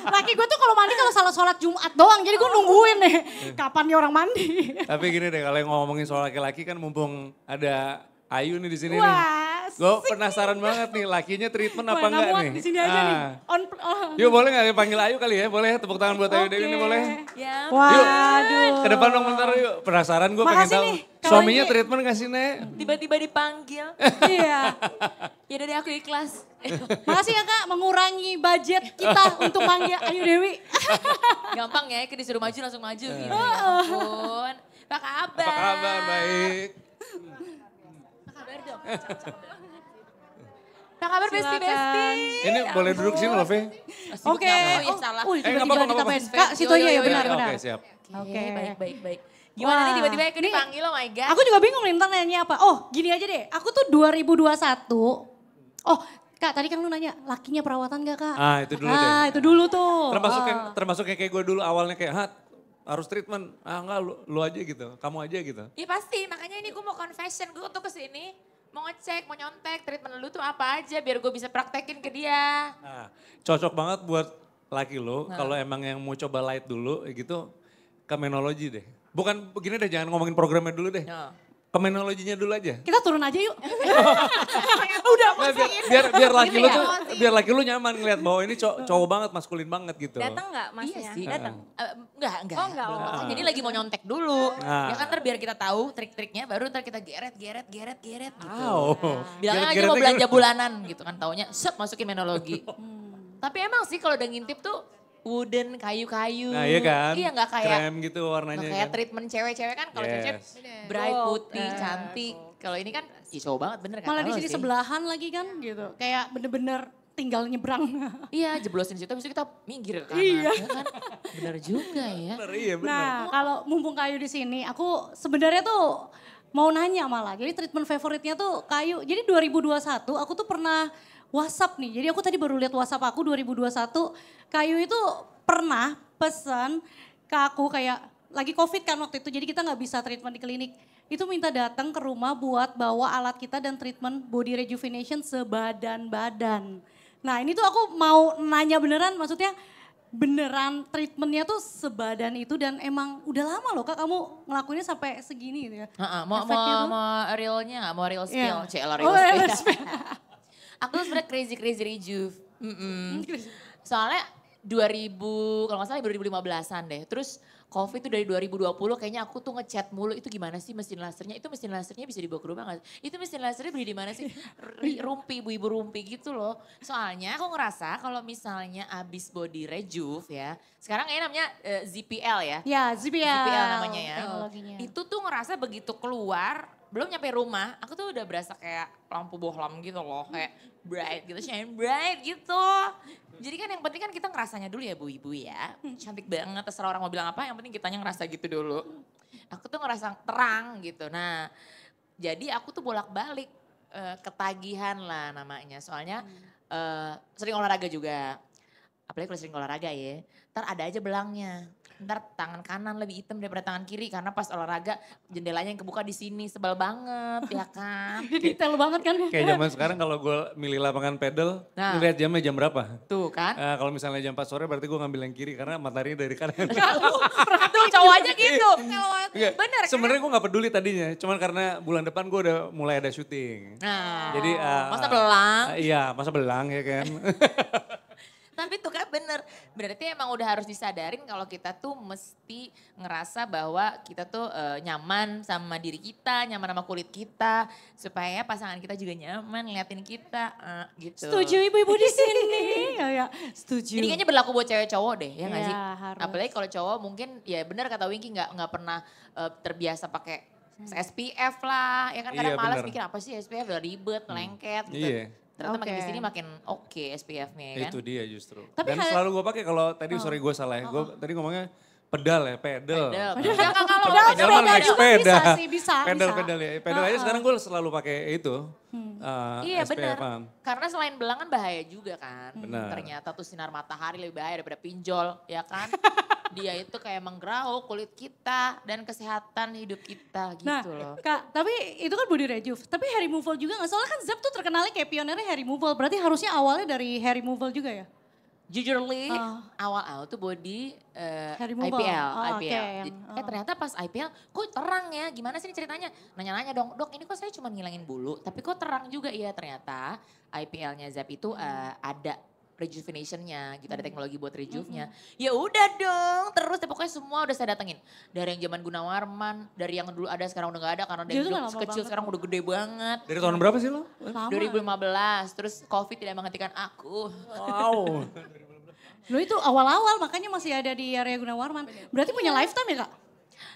Laki gue tuh kalau mandi kalau salah sholat Jumat doang, jadi gue nungguin nih kapan nih orang mandi. tapi gini deh kalau yang ngomongin soal laki-laki kan mumpung ada Ayu nih di sini nih. Wah, Gue penasaran banget nih lakinya treatment apa Wah, enggak muat nih? di sini aja nih. Ah. Yuk boleh gak panggil Ayu kali ya? Boleh tepuk tangan buat Ayu Dewi ini boleh? Ya, Waduh. Ke depan dong bentar yuk. Penasaran gue pengen Makasih tahu. nih, kalau Suaminya ini- treatment gak sih Nek? tiba-tiba dipanggil. Iya. Ya udah deh aku ikhlas. Makasih ya Kak mengurangi budget kita untuk manggil Ayu Dewi. Gampang ya, kayak disuruh maju langsung maju gitu. Ya ampun. Apa kabar? Apa kabar? Baik. Apa kabar dong? Apa kabar besti-besti? Ini boleh duduk sini loh, Fe. Oke. Oh iya salah. Tiba-tiba nggak apa-apa, kita nggak main. apa-apa. Kak, situ aja ya Yo, benar-benar. Oke, siap. Oke, Oke. baik. Gimana Wah, nih tiba-tiba aku ini- dipanggil, oh my god. Aku juga bingung nih ntar nanya apa. Oh gini aja deh, aku tuh 2021. Oh Kak tadi kan lu nanya lakinya perawatan gak Kak? Ah, itu dulu deh. Ah itu dulu tuh. Termasuk yang kayak gue dulu awalnya kayak, "Hat, harus treatment." Ah enggak, lu aja gitu. Kamu aja gitu. Iya pasti, makanya ini gue mau confession. Gue tuh kesini mau ngecek, mau nyontek treatment lu tuh apa aja biar gue bisa praktekin ke dia. Nah, cocok banget buat laki lo kalau emang yang mau coba light dulu gitu ke menologi deh. Bukan begini deh, jangan ngomongin programnya dulu deh. No. Ke menologinya dulu aja. Kita turun aja yuk. Udah Nah, biar laki lu ya? tuh biar laki lu nyaman ngeliat bahwa ini cowok banget, maskulin banget gitu. Datang nggak masnya? Iya sih. Datang. Enggak. Oh, enggak. belum. Oh. Jadi lagi mau nyontek dulu. Nah. Ya kan ntar biar kita tahu trik-triknya baru ntar kita geret gitu. Wow. Bilang aja mau belanja bulanan gitu kan taunya set masukin menologi. Tapi emang sih kalau udah ngintip tuh wooden kayu-kayu. Nah iya kan. Iya nggak kayak krem gitu warnanya nggak kayak kan. treatment cewek-cewek kan kalau Yes. cewek bright putih cantik. Kalau ini kan ih cowok banget bener kan. malah di sini sebelahan lagi kan gitu. Kayak bener-bener tinggal nyebrang. Iya jeblosin situ habis itu kita minggir ke kanan. Iya. Ya kan? Bener juga ya. Bener, iya bener. Nah kalau mumpung Kayu di sini, aku sebenarnya tuh mau nanya malah. Jadi treatment favoritnya tuh Kayu. Jadi 2021 aku tuh pernah WhatsApp nih. Jadi aku tadi baru lihat WhatsApp aku 2021. Kayu itu pernah pesan ke aku kayak lagi COVID kan waktu itu. Jadi kita nggak bisa treatment di klinik. Itu minta datang ke rumah buat bawa alat kita dan treatment body rejuvenation sebadan-badan. Nah ini tuh aku mau nanya beneran maksudnya beneran treatmentnya tuh sebadan itu dan emang udah lama loh Kak kamu ngelakuinnya sampai segini gitu ya. Mau Efeknya tuh? realnya nggak? Mau real Iya. spill? Cela Oh, real real spill. Aku tuh sebenernya crazy rejuve. Soalnya 2000, kalau nggak salah 2015-an deh. Terus COVID tuh dari 2020 kayaknya aku tuh ngechat mulu. Itu gimana sih mesin lasernya? Itu mesin lasernya bisa dibawa ke rumah nggak? Itu mesin lasernya beli di mana sih? Rumpi, ibu-ibu rumpi gitu loh. Soalnya aku ngerasa kalau misalnya abis body rejuve ya. Sekarang kayaknya namanya ZPL ya. Ya ZPL, ZPL namanya ya. teknologinya. Itu tuh ngerasa begitu keluar, belum nyampe rumah, aku tuh udah berasa kayak lampu bohlam gitu loh. Kayak bright gitu, shine bright gitu. Jadi kan yang penting kan kita ngerasanya dulu ya bu ibu ya. Cantik banget, terserah orang mau bilang apa, yang penting kitanya ngerasa gitu dulu. Aku tuh ngerasa terang gitu. Nah jadi aku tuh bolak-balik ketagihan lah namanya. Soalnya sering olahraga juga. Apalagi kalau sering olahraga ya, ntar ada aja belangnya. Ntar tangan kanan lebih hitam daripada tangan kiri karena pas olahraga jendelanya yang kebuka di sini sebel banget ya kan. Dia detail banget kan. Kayak zaman sekarang kalau gue milih lapangan pedal, Nah. lihat jamnya jam berapa. Tuh kan. Kalau misalnya jam 4 sore berarti gue ngambil yang kiri karena mataharinya dari kanan. Tuh cowoknya gitu. Enggak, Bener kan? sebenarnya gue gak peduli tadinya, cuman karena bulan depan gue udah mulai ada syuting. Nah, Jadi masa belang. Iya, masa belang ya kan. Tapi tuh kan bener, berarti emang udah harus disadarin kalau kita tuh mesti ngerasa bahwa kita tuh nyaman sama diri kita, nyaman sama kulit kita. Supaya pasangan kita juga nyaman ngeliatin kita gitu. Setuju ibu-ibu di sini. Ya, setuju. Ini kayaknya berlaku buat cewek cowok deh, ya nggak Iya, sih? harus. Apalagi kalau cowok mungkin ya benar kata Winky nggak pernah terbiasa pakai SPF lah, ya kan kadang Iya, malas bener. mikir apa sih SPF udah ribet, lengket gitu. Iya. Ternyata makin Oke. kesini makin oke SPF-nya ya kan. Itu dia justru. Tapi Dan hal- selalu gue pakai kalau tadi sorry gue salah ya. Gue tadi ngomongnya pedal ya, pedal. Pedal. Jangan kalau Pedal Pedal mah naik juga sepeda. bisa sih, bisa. Pedal ya. Pedal aja sekarang gue selalu pakai itu. Iya benar. SPF-an. Karena selain belang kan bahaya juga kan. Benar. Ternyata tuh sinar matahari lebih bahaya daripada pinjol, ya kan? Dia itu kayak menggerau kulit kita dan kesehatan hidup kita gitu Nah, loh. Kak, tapi itu kan body rejuve. Tapi hair removal juga nggak? Soalnya kan Zep tuh terkenalnya kayak pionernya hair removal. Berarti harusnya awalnya dari hair removal juga ya? Jujurly, awal-awal tuh body Hair removal. IPL. Oh, oke, Jadi, yang- ternyata pas IPL kok terang ya, gimana sih ini ceritanya? Nanya-nanya dong, dok ini kok saya cuma ngilangin bulu, tapi kok terang juga ya ternyata IPL-nya Zep itu ada rejuvenationnya gitu, ada teknologi buat rejuve-nya. Ya udah dong, terus deh, pokoknya semua udah saya datengin. Dari yang zaman Gunawarman, dari yang dulu ada sekarang udah gak ada karena Dia dari tuh dulu lama kecil banget. sekarang udah gede banget. Dari tahun berapa sih lo? Lama. 2015, terus COVID tidak menghentikan aku. Wow. Loh itu awal-awal makanya masih ada di area Gunawarman. Berarti punya lifetime ya Kak?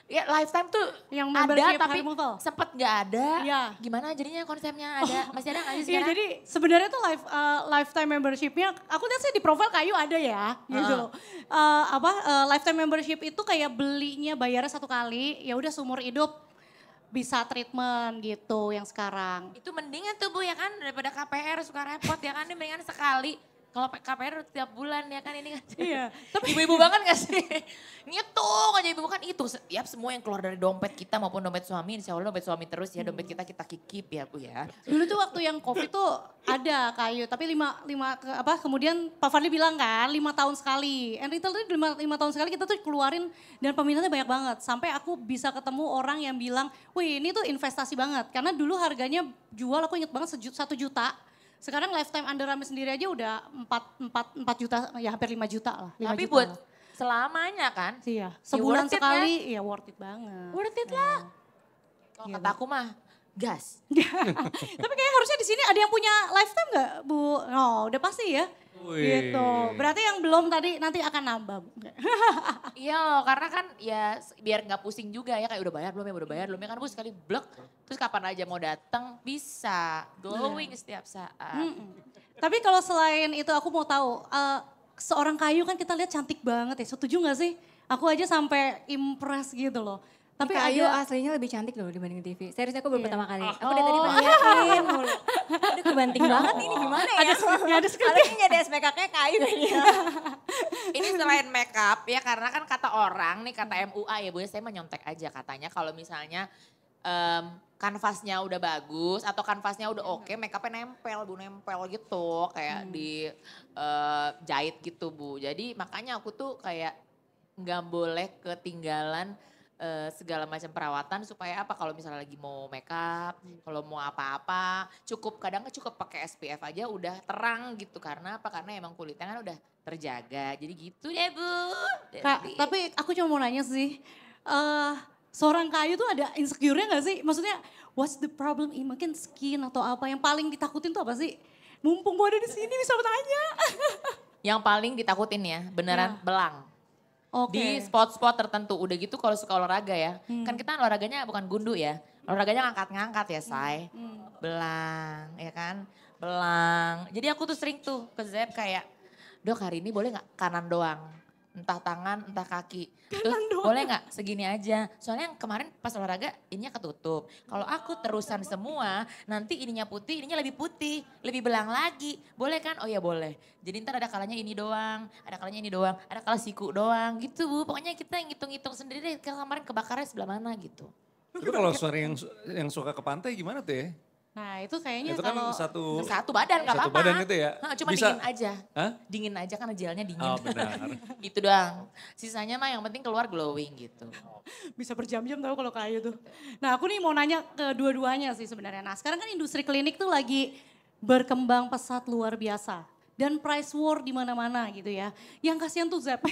Ya lifetime tuh Yang ada membership tapi hair removal? sempet gak ada. Iya. Gimana jadinya konsepnya ada? Masih ada gak sih Iya sekarang? jadi sebenarnya tuh lifetime membershipnya, aku lihat sih di profile Kayu ada ya gitu. Lifetime membership itu kayak belinya bayarnya 1 kali, ya udah seumur hidup bisa treatment gitu yang sekarang. Itu mendingan tuh Bu ya kan daripada KPR suka repot ya kan ini mendingan sekali. Kalau KPR tiap bulan ya kan ini kan. Iya, Tapi ibu-ibu banget gak sih? Ngitung aja ibu kan itu. Setiap semua yang keluar dari dompet kita maupun dompet suami. Insya Allah dompet suami terus ya. Dompet kita keep ya Bu ya. Dulu tuh waktu yang COVID tuh ada Kayu, tapi kemudian Pak Fadli bilang kan 5 tahun sekali. And retail tuh 5 tahun sekali kita tuh keluarin dan peminatnya banyak banget. Sampai aku bisa ketemu orang yang bilang, wih ini tuh investasi banget. Karena dulu harganya jual aku inget banget 1 juta. Sekarang lifetime Under Armour sendiri aja udah 4 juta, ya hampir 5 juta lah. 5 Tapi juta buat lah. selamanya kan. Iya, Ya sebulan worth it sekali, ya worth it banget. Worth it lah. Kalau kata aku mah gas. Tapi kayak harusnya di sini ada yang punya lifetime nggak Bu? Oh udah pasti ya. Wih. Gitu. Berarti yang belum tadi nanti akan nambah. Bu. Iya loh, karena kan ya biar nggak pusing juga ya kayak udah bayar belum ya kan Bu sekali blek. Terus kapan aja mau datang bisa glowing setiap saat. Tapi kalau selain itu aku mau tahu, seorang Kayu kan kita lihat cantik banget ya. Setuju gak sih? Aku aja sampai impress gitu loh. Tapi Tapi Kayu ada aslinya lebih cantik loh dibanding TV. Serius aku baru Iya. pertama kali. Aku dari tadi ngeliatin mulu. Aduh kebanting banget ini gimana ya. ada Kayaknya ada SPK-nya Kayu kayaknya. Ini selain make up ya karena kan kata orang nih kata MUA ya Bu ya saya menyontek aja katanya kalau misalnya kanvasnya udah bagus atau kanvasnya udah oke, make upnya nempel gitu kayak di jahit gitu Bu. Jadi makanya aku tuh kayak nggak boleh ketinggalan segala macam perawatan supaya apa kalau misalnya lagi mau make up, kalau mau apa-apa kadang cukup pakai SPF aja udah terang gitu karena apa? Karena emang kulitnya kan udah terjaga. Jadi gitu deh Bu. Kak, Jadi- tapi aku cuma mau nanya sih, seorang Kayu tuh ada insecure-nya gak sih? Maksudnya, what's the problem in mungkin skin atau apa yang paling ditakutin tuh apa sih? Mumpung gue ada di sini bisa bertanya. Yang paling ditakutin ya beneran belang. Oke. Di spot-spot tertentu. Udah gitu kalau suka olahraga ya. Kan kita olahraganya bukan gundu ya. Olahraganya ngangkat-ngangkat ya say. Belang ya kan. Belang. Jadi aku tuh sering tuh ke Zep kayak, dok hari ini boleh gak kanan doang. entah tangan, entah kaki. Terus boleh nggak segini aja? Soalnya yang kemarin pas olahraga ininya ketutup. Kalau aku terusan semua, nanti ininya putih, ininya lebih putih, lebih belang lagi. Boleh kan? Oh ya boleh. Jadi ntar ada kalanya ini doang, ada kalanya ini doang, ada kala siku doang gitu Bu. Pokoknya kita ngitung-ngitung sendiri deh kemarin kebakarnya sebelah mana gitu. Tapi kalau suara yang suka ke pantai gimana tuh ya? Nah itu kayaknya Itu kan kalau Satu badan nggak satu apa-apa. badan itu ya? Hah, cuma Bisa. dingin aja. Hah? Dingin aja kan gelnya dingin. Oh benar. Itu doang. Sisanya mah yang penting keluar glowing gitu. bisa berjam-jam tahu kalau kayu tuh. Nah aku nih mau nanya ke dua-duanya sih sebenarnya. Nah sekarang kan industri klinik tuh lagi berkembang pesat luar biasa. Dan price war di mana-mana gitu ya. Yang kasihan tuh Zep.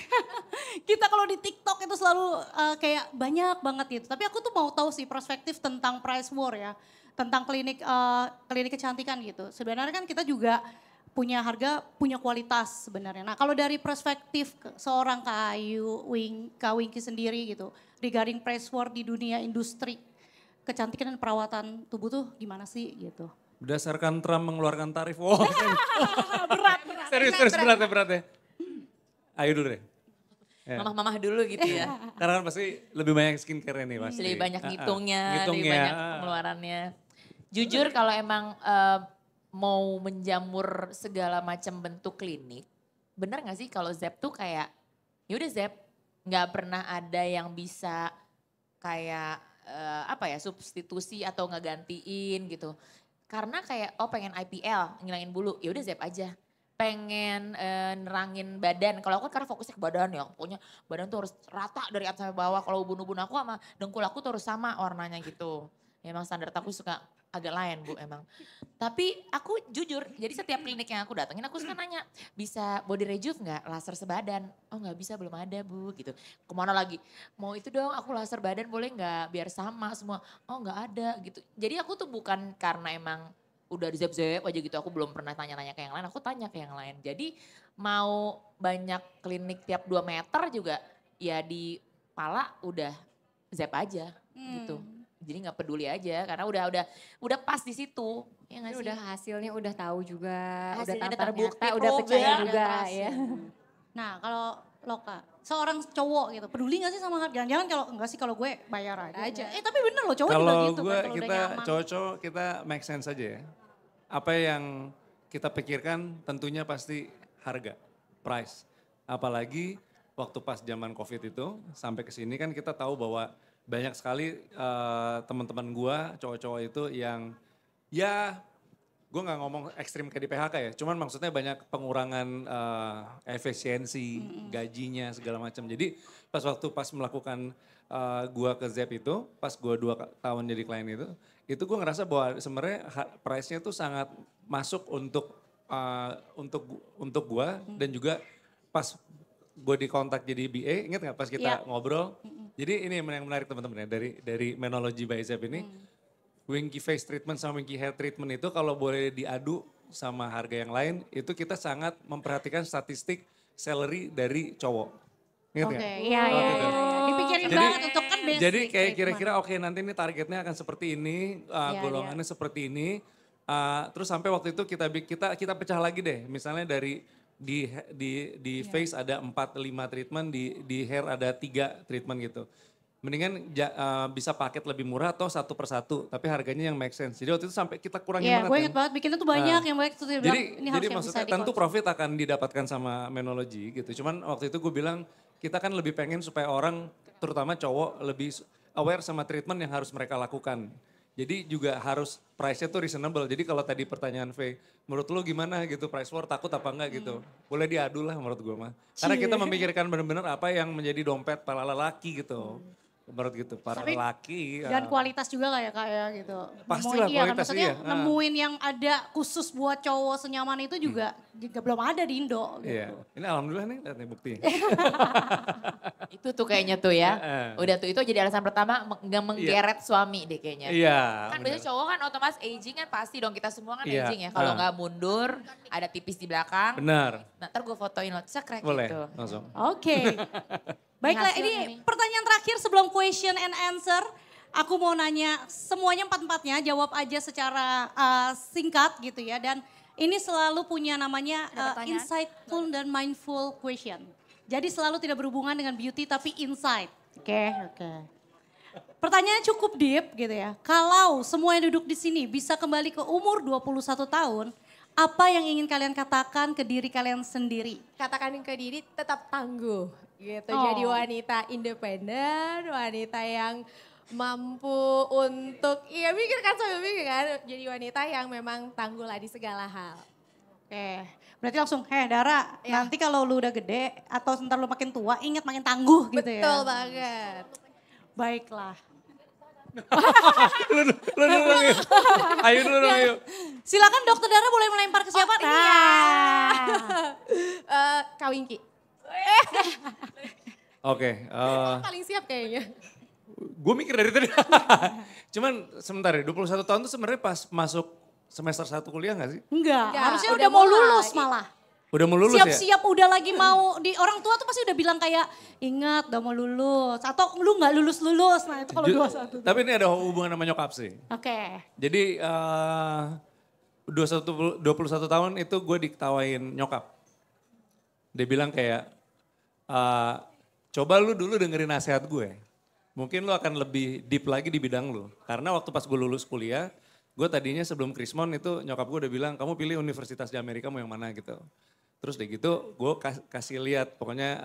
Kita kalau di TikTok itu selalu kayak banyak banget gitu. Tapi aku tuh mau tahu sih perspektif tentang price war ya. Tentang klinik kecantikan gitu. Sebenarnya kan kita juga punya harga, punya kualitas sebenarnya. Nah kalau dari perspektif seorang Kak Winky sendiri gitu. Regarding price war di dunia industri kecantikan dan perawatan tubuh tuh gimana sih gitu. Berdasarkan Trump mengeluarkan tarif, wow. Berat. Serius berat ya. Ayo dulu deh. Ya. Mamah-mamah dulu gitu ya. Karena kan pasti lebih banyak skincare nih pasti. Lebih banyak ngitungnya, lebih Ngitungnya. banyak pengeluarannya. Jujur kalau emang mau menjamur segala macam bentuk klinik, bener gak sih kalau Zep tuh kayak, yaudah Zep, gak pernah ada yang bisa kayak substitusi atau ngegantiin gitu. Karena kayak pengen IPL, ngilangin bulu, yaudah Zep aja. Pengen nerangin badan, kalau aku kan karena fokusnya ke badan ya, pokoknya badan tuh harus rata dari atas sampai bawah. Kalau ubun-ubun aku sama dengkul aku tuh harus sama warnanya gitu. Ya, emang standar aku suka agak lain Bu emang. Tapi aku jujur, jadi setiap klinik yang aku datengin aku suka nanya, bisa body rejuve gak? Laser sebadan? Oh gak bisa, belum ada Bu gitu. Kemana lagi? Mau itu dong aku laser badan boleh gak? Biar sama semua. Oh gak ada gitu. Jadi aku tuh bukan karena emang udah di zep-zep aja gitu, aku belum pernah tanya-nanya ke yang lain, aku tanya ke yang lain. Jadi mau banyak klinik tiap 2 meter juga ya di pala udah zep aja gitu. Jadi nggak peduli aja karena udah pas di situ. Ya nggak sih? Udah hasilnya udah tahu juga, Hasilnya udah terbukti, ternyata, udah percaya proven. juga Udah ya. Nah kalau Loka, seorang cowok gitu, peduli gak sih sama harga? Jangan kalau enggak sih kalau gue bayar aja. Tapi bener loh cowok juga Kalau gitu gue, kan kalau udah kita nyaman. cowok-cowok kita make sense aja ya. Apa yang kita pikirkan tentunya pasti harga, price. Apalagi waktu pas zaman COVID itu sampai ke sini kan kita tahu bahwa banyak sekali teman-teman gue cowok-cowok itu yang ya gue nggak ngomong ekstrim kayak di PHK ya, cuman maksudnya banyak pengurangan efisiensi, gajinya segala macam. Jadi pas melakukan gue ke Zep itu, pas gue 2 tahun jadi klien itu gue ngerasa bahwa sebenarnya price-nya tuh sangat masuk untuk gue dan juga pas gue dikontak jadi BA, ingat nggak pas kita ngobrol? Jadi ini yang menarik teman-teman ya dari Menology by Zep ini. Winky face treatment sama winky hair treatment itu kalau boleh diadu sama harga yang lain, itu kita sangat memperhatikan statistik salary dari cowok. Ingat nggak? Iya. Dipikirin Jadi- banget untuk kan basic. Jadi kayak treatment. kira-kira oke nanti ini targetnya akan seperti ini, golongannya seperti ini. Terus sampai waktu itu kita pecah lagi deh, misalnya dari di face ada 4-5 treatment, di hair ada 3 treatment gitu. Mendingan bisa paket lebih murah atau 1 per 1, tapi harganya yang make sense. Jadi waktu itu sampai kita kurangin Iya, banget gue kan. inget banget bikinnya tuh banyak yang banyak tuh dia bilang ini harus Jadi yang maksudnya bisa tentu di-cover. profit akan didapatkan sama Menology gitu. Cuman waktu itu gue bilang kita kan lebih pengen supaya orang terutama cowok lebih aware sama treatment yang harus mereka lakukan. Jadi juga harus price-nya tuh reasonable. Jadi kalau tadi pertanyaan V, menurut lo gimana gitu price war takut apa enggak gitu. Boleh diadu lah menurut gue mah. Karena kita memikirkan benar-benar apa yang menjadi dompet para lelaki gitu. Menurut gitu, para Tapi- lelaki. Dan kualitas juga lah ya kak ya gitu. Pastilah Nemuin, kualitas, maksudnya iya. nemuin yang ada khusus buat cowok senyaman itu juga belum ada di Indo gitu. Iya, ini alhamdulillah nih lihat nih buktinya. Itu tuh kayaknya tuh ya. Heeh. Udah tuh itu jadi alasan pertama nggak menggeret suami deh kayaknya. Iya. Kan benar. biasanya cowok kan otomatis aging kan pasti dong, kita semua kan Iya. aging ya. Kalau Ah. nggak mundur, ada tipis di belakang. Benar, Nah, ntar gue fotoin lo, cekrek boleh gitu. langsung. Oke. Baiklah hasilnya ini nih. pertanyaan terakhir sebelum question and answer. Aku mau nanya semuanya 4-4-nya jawab aja secara singkat gitu ya. Dan ini selalu punya namanya Ada pertanyaan? insightful dan mindful question. Jadi selalu tidak berhubungan dengan beauty tapi inside. Oke. Pertanyaannya cukup deep gitu ya. Kalau semua yang duduk di sini bisa kembali ke umur 21 tahun, apa yang ingin kalian katakan ke diri kalian sendiri? Katakan ke diri tetap tangguh gitu. Oh. Jadi wanita independen, wanita yang mampu untuk, iya mikir kan sambil mikir kan. Jadi wanita yang memang tangguh lah di segala hal. Oke, berarti langsung, Dara, Ya. nanti kalau lu udah gede atau ntar lu makin tua, ingat makin tangguh gitu ya. Betul banget. Baiklah. Lu dulu dong yuk. Ayo dulu dong yuk. Silakan dokter Dara boleh melempar ke siapa? Kak Winky. Oke, Paling siap kayaknya. gue mikir dari tadi. Cuman sebentar ya, 21 tahun tuh sebenarnya pas masuk semester 1 kuliah gak sih? Enggak, Enggak, harusnya udah udah mau mulai. lulus malah. Udah mau lulus ya? Siap-siap udah lagi mau, di orang tua tuh pasti udah bilang kayak, ingat udah mau lulus. Atau lu gak lulus-lulus, nah itu kalau 21. Tapi ini ada hubungan sama nyokap sih. Oke. Jadi 21 tahun itu gue diketawain nyokap. Dia bilang kayak, coba lu dulu dengerin nasihat gue. Mungkin lu akan lebih deep lagi di bidang lu. Karena waktu pas gue lulus kuliah, gue tadinya sebelum Krismon itu nyokap gue udah bilang, kamu pilih universitas di Amerika mau yang mana gitu. Terus deh gitu gue kasih lihat, pokoknya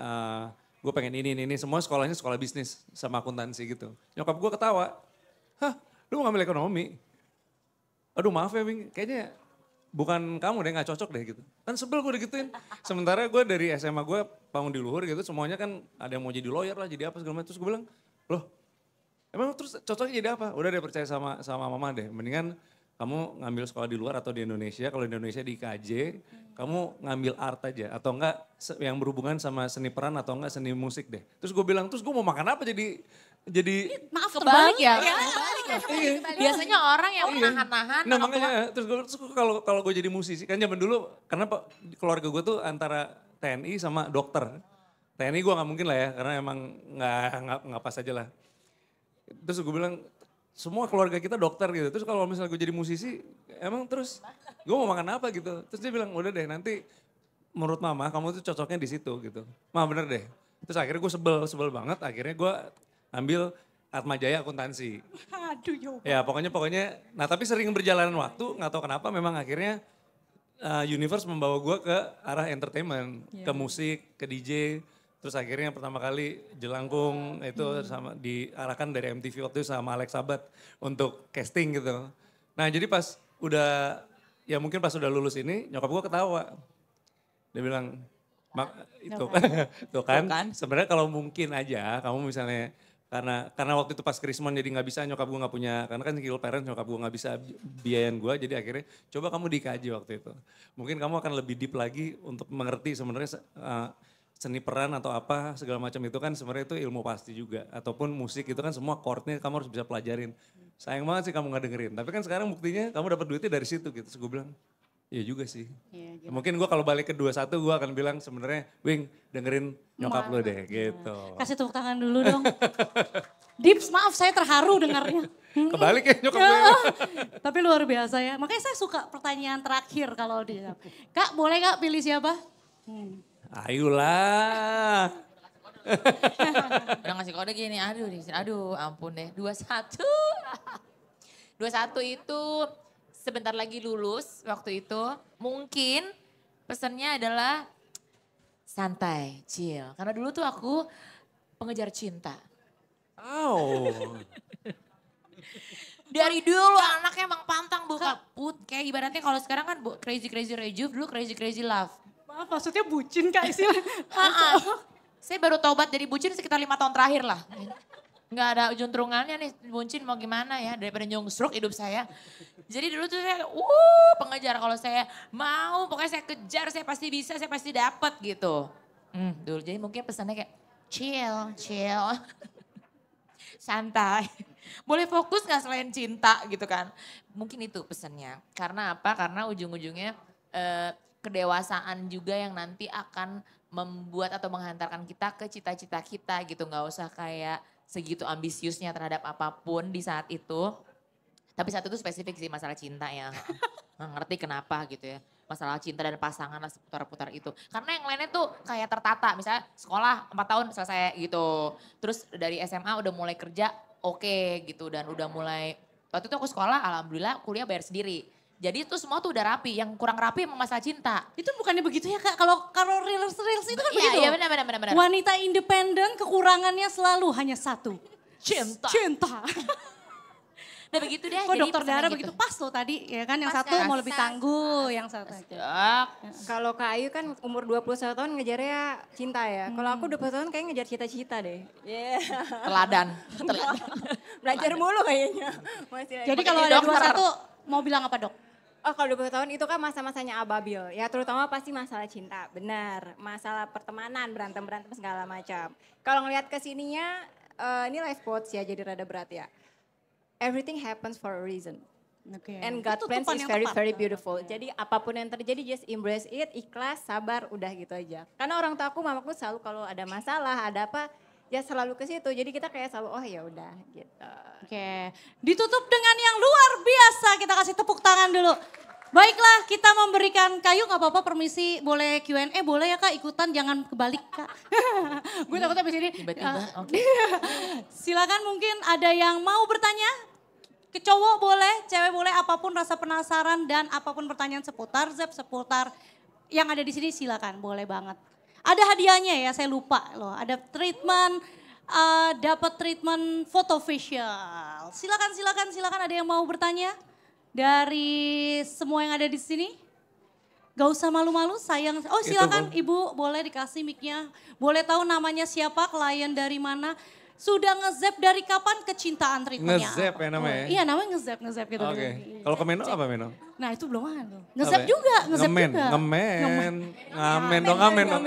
gue pengen ini, semua sekolahnya sekolah bisnis sama akuntansi gitu. Nyokap gue ketawa, hah lu mau ngambil ekonomi? Aduh maaf ya Bing, kayaknya bukan kamu deh, gak cocok deh gitu. Kan sebel gue digituin. Sementara gue dari SMA gue bangun di luhur gitu, semuanya kan ada yang mau jadi lawyer lah, jadi apa segala macam. Terus gue bilang, loh emang terus cocoknya jadi apa? Udah deh percaya sama mama deh, mendingan kamu ngambil sekolah di luar atau di Indonesia. Kalau di Indonesia di IKJ, kamu ngambil art aja. Atau enggak yang berhubungan sama seni peran atau enggak seni musik deh. Terus gue bilang, terus gue mau makan apa jadi Maaf Kebalik ya. Iya. Biasanya orang yang menahan-nahan. Nah makanya terus kalau gue jadi musisi kan zaman dulu karena keluarga gue tuh antara TNI sama dokter. TNI gue nggak mungkin lah ya karena emang nggak pas aja lah. Terus gue bilang semua keluarga kita dokter gitu. Terus kalau misalnya gue jadi musisi emang terus gue mau makan apa gitu. Terus dia bilang udah deh nanti menurut mama kamu tuh cocoknya di situ gitu. Mah bener deh. Terus akhirnya gue sebel banget. Akhirnya gue ambil Atma Jaya akuntansi. Aduh yo. Ya pokoknya, nah tapi sering berjalanan waktu, nggak tahu kenapa memang akhirnya universe membawa gue ke arah entertainment, ke musik, ke DJ. Terus akhirnya pertama kali Jelangkung itu sama diarahkan dari MTV waktu itu sama Alex Sabat untuk casting gitu. Nah jadi pas ya mungkin pas udah lulus ini nyokap gue ketawa. Dia bilang, itu tuh kan. Sebenarnya kalau mungkin aja kamu misalnya karena waktu itu pas Krismon jadi nggak bisa nyokap gue nggak punya karena kan single parent nyokap gue nggak bisa biayain gue jadi akhirnya coba kamu dikaji waktu itu mungkin kamu akan lebih deep lagi untuk mengerti sebenarnya seni peran atau apa segala macam itu kan sebenarnya itu ilmu pasti juga ataupun musik itu kan semua chordnya kamu harus bisa pelajarin sayang banget sih kamu nggak dengerin tapi kan sekarang buktinya kamu dapat duitnya dari situ gitu terus gue bilang iya juga sih. Iya, Mungkin gue kalau balik ke 21 gue akan bilang sebenarnya Wing dengerin nyokap lu deh gitu. Kasih tepuk tangan dulu dong. Dips maaf saya terharu dengarnya. Kebalik ya nyokap gue. Tapi luar biasa ya. Makanya saya suka pertanyaan terakhir kalau dia. Kak boleh kak pilih siapa? Ayolah. Udah ngasih kode gini, aduh ampun deh. 21. 21 itu sebentar lagi lulus waktu itu. Mungkin pesannya adalah santai, chill. Karena dulu tuh aku pengejar cinta. Oh. Dari dulu anaknya emang pantang buka put. Kayak ibaratnya kalau sekarang kan crazy rejuve, dulu crazy love. Maaf maksudnya bucin kak istilah. Saya baru tobat dari bucin sekitar 5 tahun terakhir lah. Nggak ada juntrungannya nih, bucin mau gimana ya, daripada nyungsruk hidup saya. Jadi dulu tuh saya, pengejar kalau saya mau, pokoknya saya kejar, saya pasti bisa, saya pasti dapat gitu. Dulu jadi mungkin pesannya kayak chill, santai. Boleh fokus gak selain cinta gitu kan. Mungkin itu pesannya. Karena apa? Karena ujung-ujungnya kedewasaan juga yang nanti akan membuat atau menghantarkan kita ke cita-cita kita gitu. Gak usah kayak segitu ambisiusnya terhadap apapun di saat itu. Tapi saat itu spesifik sih masalah cinta ya. Nggak ngerti kenapa gitu ya. masalah cinta dan pasangan lah seputar-putar itu. Karena yang lainnya tuh kayak tertata, misalnya sekolah 4 tahun selesai gitu. Terus dari SMA udah mulai kerja oke gitu dan udah mulai, waktu itu aku sekolah alhamdulillah kuliah bayar sendiri. Jadi itu semua tuh udah rapi, yang kurang rapi emang masalah cinta. Itu bukannya begitu ya Kak, kalau reels itu kan begitu. Iya benar. Wanita independen kekurangannya selalu hanya satu. Cinta. Nah begitu deh. Kok jadi dokter pesannya Dara gitu. begitu pas loh tadi ya kan, yang Pas satu kan? mau lebih tangguh, yang satu. Kalau Kak Ayu kan umur 21 tahun ngejarnya cinta ya. Kalau aku 20 tahun kayak ngejar cita-cita deh. Iya. Teladan. Belajar mulu kayaknya. Masih Jadi lagi. kalau jadi ada dokter. 21 mau bilang apa dok? Oh kalau 20 tahun itu kan masa-masanya ababil. Ya terutama pasti masalah cinta, benar. Masalah pertemanan, berantem-berantem segala macam. Kalau ngelihat kesininya, ini life quotes ya jadi rada berat ya. Everything happens for a reason. Oke. And God Itu plans tutupan is yang very tepat. very beautiful. Jadi apapun yang terjadi just embrace it, ikhlas, sabar, udah gitu aja. Karena orang tua aku, mamaku selalu kalau ada masalah, ada apa, ya selalu ke situ. Jadi kita kayak selalu oh ya udah gitu. Oke, ditutup dengan yang luar biasa. Kita kasih tepuk tangan dulu. Baiklah, kita memberikan kayu nggak apa-apa, permisi boleh Q&A, boleh ya Kak ikutan, jangan kebalik Kak. Gue takut habis ini. Tiba-tiba, oke. Silakan mungkin ada yang mau bertanya. Ke cowok boleh, cewek boleh, apapun rasa penasaran dan apapun pertanyaan seputar Zep, seputar yang ada di sini silakan, boleh banget. Ada hadiahnya ya, saya lupa loh. Ada treatment, dapat treatment foto facial. Silakan ada yang mau bertanya dari semua yang ada di sini. Gak usah malu-malu, sayang. Oh silakan Ibu, boleh dikasih mic-nya. Boleh tahu namanya siapa, klien dari mana. Sudah nge-zap dari kapan kecintaan treatmentnya? Nge-zap ya namanya? Iya namanya nge-zap gitu. Oke. Kalau ke Meno apa Meno? Nah itu belum ada. Nge-zap Apa ya? juga, nge-zap Ngemen, juga. ngamen dong, ngamen dong.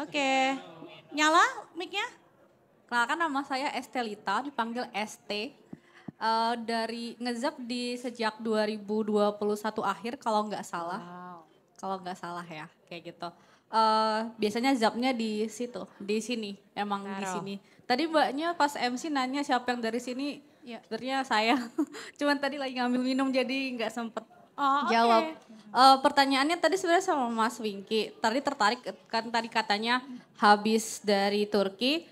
Oke, nyala mic-nya? Kenalkan nama saya Estelita, dipanggil ST. Dari ngezap di sejak 2021 akhir kalau nggak salah. Kalau nggak salah ya, kayak gitu. Biasanya zapnya di situ, di sini, emang di sini. Tadi mbaknya pas MC nanya siapa yang dari sini, ya sebenarnya saya. Cuman tadi lagi ngambil minum jadi nggak sempet jawab. Pertanyaannya tadi sebenarnya sama Mas Wingky. Tadi tertarik kan tadi katanya habis dari Turki,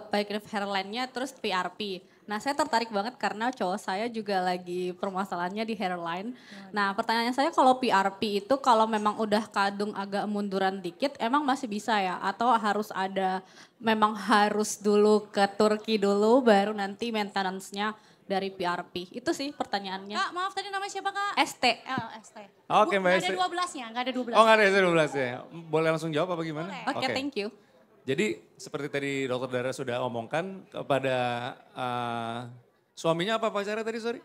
baik hairline-nya terus PRP. Nah saya tertarik banget karena cowok saya juga lagi permasalahannya di hairline. Nah pertanyaannya saya kalau PRP itu kalau memang udah kadung agak munduran dikit emang masih bisa ya? Atau harus ada, memang harus dulu ke Turki dulu baru nanti maintenance-nya dari PRP? Itu sih pertanyaannya. Kak maaf tadi namanya siapa Kak? ST. ST. Oke, Mbak Gak Esti. ada 12-nya, gak ada 12. Oh nggak ada S12 ya? Boleh langsung jawab apa gimana? Oke, thank you. Jadi seperti tadi Dokter Dara sudah omongkan kepada suaminya apa pacarnya tadi sorry?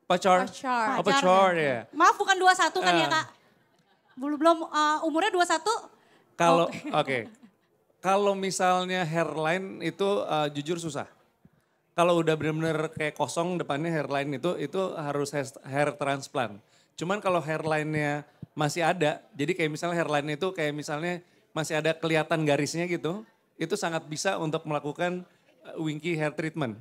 Pacar. Oh pacar ya. Maaf bukan 21 kan ya Ah. Kak? Belum umurnya 21? Kalau oke. Kalau misalnya hairline itu jujur susah. Kalau udah benar-benar kayak kosong depannya hairline itu harus hair transplant. Cuman kalau hairline-nya masih ada, jadi kayak misalnya hairline itu kayak misalnya masih ada kelihatan garisnya gitu, itu sangat bisa untuk melakukan Wingky hair treatment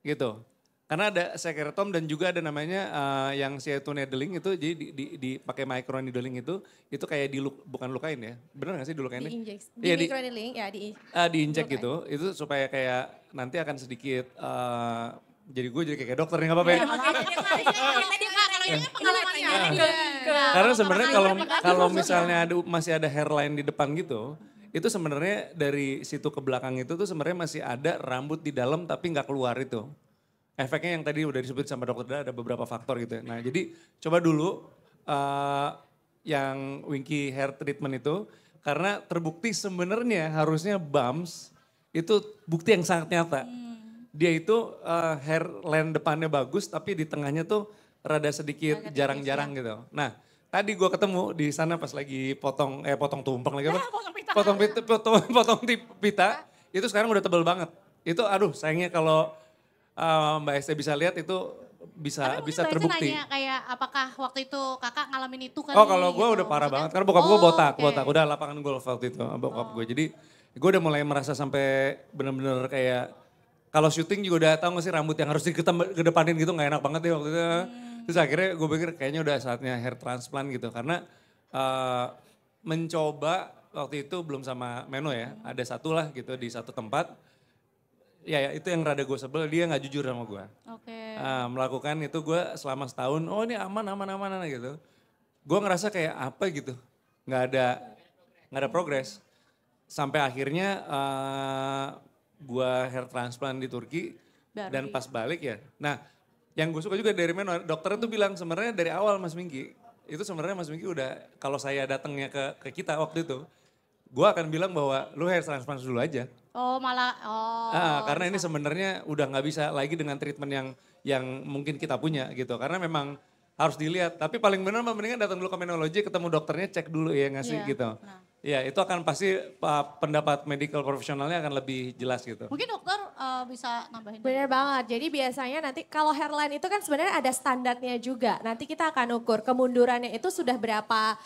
gitu. Karena ada secretom dan juga ada namanya yang CO2 needling itu jadi dipakai micro needling itu kayak bukan lukain ya. Benar gak sih dilukainnya? Diinjek. Iya, Di microneedling ya diinjek gitu. Itu supaya kayak nanti akan sedikit jadi gue jadi kayak dokter nih gak apa-apa ya. Karena sebenarnya kalau misalnya masih ada hairline di depan gitu, itu sebenarnya dari situ ke belakang itu tuh sebenarnya masih ada rambut di dalam tapi nggak keluar itu. Efeknya yang tadi udah disebut sama dokter Dara ada beberapa faktor gitu. Nah jadi coba dulu yang Wingky hair treatment itu karena terbukti sebenarnya harusnya bumps itu bukti yang sangat nyata. Dia itu hairline depannya bagus tapi di tengahnya tuh rada sedikit jarang-jarang gitu. Nah tadi gue ketemu di sana pas lagi potong tumpeng lagi apa? Potong pita itu sekarang udah tebel banget. Itu aduh sayangnya kalau Mbak Este bisa lihat itu bisa terbukti. Nanya kayak apakah waktu itu kakak ngalamin itu kan? Oh kalau gue gitu. udah parah Maksudnya, banget karena bokap gue botak, oke. udah lapangan golf waktu itu bokap gue. Jadi gue udah mulai merasa sampai bener-bener kayak kalau syuting juga udah tahu gak sih rambut yang harus dikedepanin gitu gak enak banget ya waktu itu. Terus akhirnya gue pikir kayaknya udah saatnya hair transplant gitu. Karena mencoba waktu itu belum sama Meno ya. Ada satu lah gitu di satu tempat. Ya itu yang rada gue sebel, dia gak jujur sama gue. Oke. Melakukan itu gue selama setahun, oh ini aman gitu. Gue ngerasa kayak apa gitu, gak ada progres. Sampai akhirnya gue hair transplant di Turki dan pas balik ya. Nah yang gue suka juga dari Meno, dokternya tuh bilang sebenarnya dari awal Mas Mingki, itu sebenarnya Mas Mingki udah, kalau saya datangnya ke kita waktu itu, gue akan bilang bahwa lu hair transplant dulu aja. Oh malah, Karena ini sebenarnya udah nggak bisa lagi dengan treatment yang mungkin kita punya gitu. Karena memang harus dilihat. Tapi paling benar mendingan datang dulu ke menologi, ketemu dokternya, cek dulu ya ngasih gitu. Ya itu akan pasti pendapat medical profesionalnya akan lebih jelas gitu. mungkin dokter bisa nambahin. Bener banget, jadi biasanya nanti kalau hairline itu kan sebenarnya ada standarnya juga. Nanti kita akan ukur kemundurannya itu sudah berapa,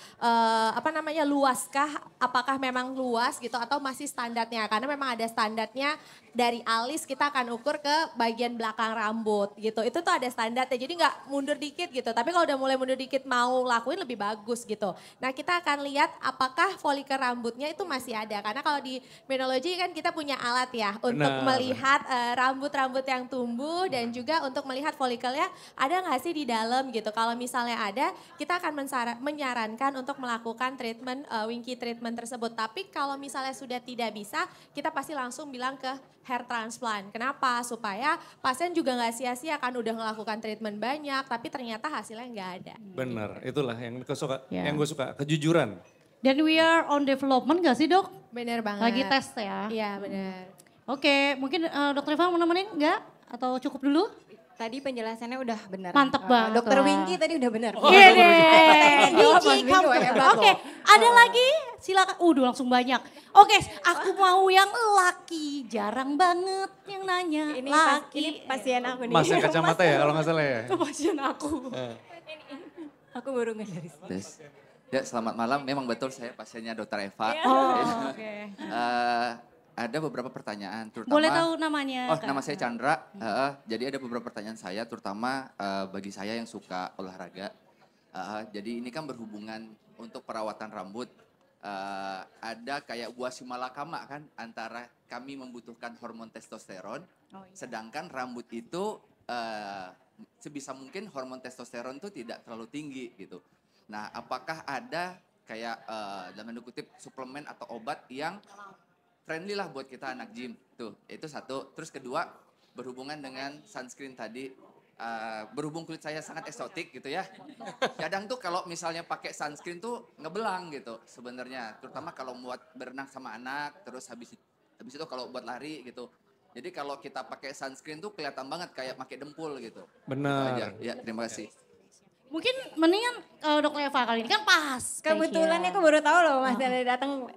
luaskah, apakah memang luas gitu atau masih standarnya. Karena memang ada standarnya dari alis kita akan ukur ke bagian belakang rambut gitu. Itu tuh ada standarnya, jadi nggak mundur dikit gitu. Tapi kalau udah mulai mundur dikit mau lakuin lebih bagus gitu. Nah kita akan lihat apakah folikel rambutnya itu masih ada. Karena kalau di menologi kan kita punya alat ya untuk melihat rambut-rambut yang tumbuh dan juga untuk melihat folikelnya ada nggak sih di dalam gitu. Kalau misalnya ada, kita akan menyarankan untuk melakukan treatment, winky treatment tersebut. Tapi kalau misalnya sudah tidak bisa, kita pasti langsung bilang ke hair transplant. Kenapa? Supaya pasien juga nggak sia-sia kan udah melakukan treatment banyak, tapi ternyata hasilnya nggak ada. Bener, itulah yang gue suka, kejujuran. Dan we are on development gak sih dok? Bener banget. Lagi tes ya. Iya bener. Oke, mungkin dokter Eva mau nemenin enggak? Atau cukup dulu? Tadi penjelasannya udah benar. Mantep banget Dokter lah. Winky tadi udah benar. Iya deh. Jawab, Mas Biji Winky, kamu. hebat Oke, loh. ada lagi? Silakan. Udah langsung banyak. Oke, aku mau yang laki. Jarang banget yang nanya. Ini laki. pasien aku nih. Mas yang kacamata ya kalau nggak salah ya. Pasien aku. Aku baru ngeliat. Tes. Ya selamat malam, memang betul saya pasiennya Dokter Eva. Oh, oke. Ada beberapa pertanyaan, terutama. Boleh tahu namanya? Oh, Kak? nama saya Chandra. Jadi ada beberapa pertanyaan saya, terutama bagi saya yang suka olahraga. Jadi ini kan berhubungan untuk perawatan rambut. Ada kayak buah simalakama kan, antara kami membutuhkan hormon testosteron, sedangkan rambut itu sebisa mungkin hormon testosteron itu tidak terlalu tinggi gitu. Nah, apakah ada kayak dalam tanda kutip suplemen atau obat yang friendly lah buat kita anak gym? Tuh, itu satu. Terus kedua, berhubungan dengan sunscreen tadi, berhubung kulit saya sangat eksotik gitu ya. Kadang tuh kalau misalnya pakai sunscreen tuh ngebelang gitu sebenarnya. Terutama kalau buat berenang sama anak, terus habis itu kalau buat lari gitu. Jadi kalau kita pakai sunscreen tuh kelihatan banget kayak pakai dempul gitu. Benar. Ya, terima kasih. Mungkin mendingan dokter Eva kali ini kan pas. Kebetulan Teh, aku baru tahu loh Mas Dani datang.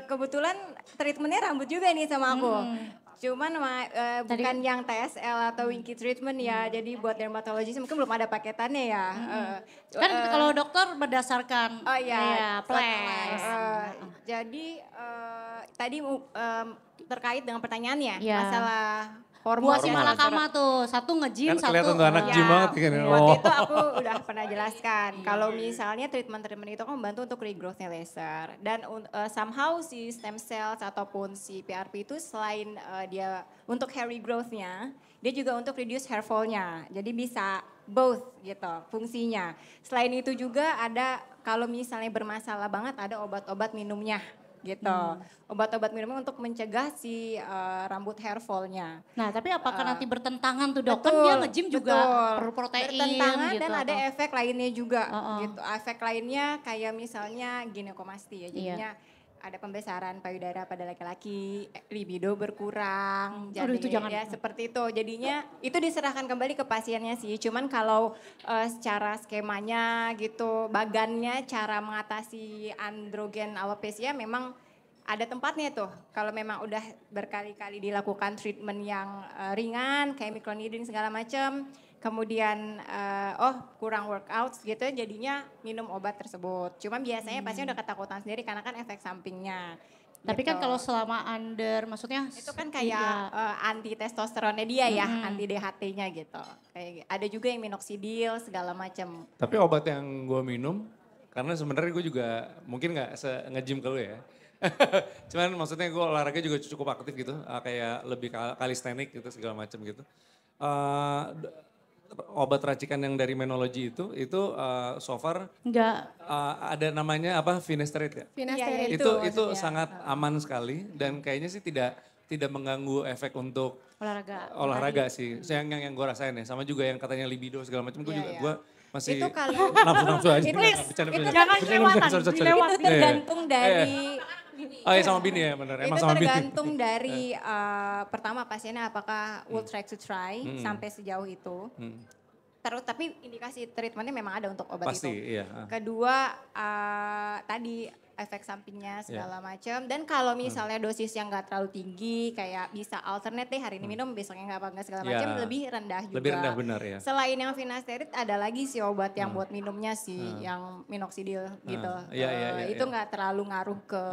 Kebetulan treatmentnya rambut juga nih sama aku. Cuman bukan yang TSL atau winky treatment ya. Jadi buat dermatologis mungkin belum ada paketannya ya. Kan kalau dokter berdasarkan plan. Jadi tadi terkait dengan pertanyaannya Iya. masalah hormon. Buah si malakama tuh, satu nge-gym, Kan satu. kelihatan tuh anak gym banget kan. Waktu itu aku udah pernah jelaskan kalau misalnya treatment itu kan membantu untuk regrowth-nya laser dan somehow si stem cells ataupun si PRP itu selain dia untuk hair regrowth-nya, dia juga untuk reduce hair fall-nya. Jadi bisa both gitu fungsinya. Selain itu juga ada kalau misalnya bermasalah banget ada obat-obat minumnya gitu. Obat-obat minumnya untuk mencegah si rambut hair fall-nya. Nah tapi apakah nanti bertentangan tuh dok? Kan Betul, dia nge-gym juga betul. perlu protein Bertentangan gitu. dan ada atau- efek lainnya juga gitu. Efek lainnya kayak misalnya ginekomasti ya. Jadinya ada pembesaran payudara pada laki-laki, libido berkurang. Aduh, itu jangan. Ya seperti itu. Jadinya itu diserahkan kembali ke pasiennya sih. Cuman kalau secara skemanya gitu, bagannya cara mengatasi androgen alopecia memang ada tempatnya tuh. Kalau memang udah berkali-kali dilakukan treatment yang ringan kayak microneedling segala macam, kemudian kurang workouts gitu jadinya minum obat tersebut. Cuma biasanya pasti udah ketakutan sendiri karena kan efek sampingnya. Tapi Gitu. kan kalau selama under, maksudnya Itu kan kayak anti testosteronnya dia ya, anti DHT-nya gitu. Kayak ada juga yang minoxidil segala macam. Tapi obat yang gue minum, karena sebenarnya gue juga mungkin nggak nge-gym ke lu ya. Cuman maksudnya gue olahraga juga cukup aktif gitu, kayak lebih kalistenik gitu segala macam gitu. Obat racikan yang dari Menology itu so far enggak. ada namanya apa finasteride ya? Finasteride. Iya, Itu maksudnya. sangat aman sekali dan kayaknya sih tidak mengganggu efek untuk olahraga sih. Yang gue rasain ya, sama juga yang katanya libido segala macam. Gue Iya, juga iya. gue masih Itu kalau nafsu aja. itu- Bercanda. Jangan kelewatan, Sorry. itu tergantung dari Oh iya sama Bini ya benar. Emang itu sama Bini. tergantung dari pertama pasiennya apakah will try to try sampai sejauh itu. Terus tapi indikasi treatmentnya memang ada untuk obat Pasti itu. iya. Kedua tadi efek sampingnya segala macam. Dan kalau misalnya dosis yang nggak terlalu tinggi, kayak bisa alternate deh hari ini minum, besoknya nggak segala macam, Ya. lebih rendah juga. Lebih rendah benar ya. Selain yang finasteride ada lagi sih obat yang buat minumnya sih, yang minoxidil gitu. Iya, Itu nggak terlalu ngaruh ke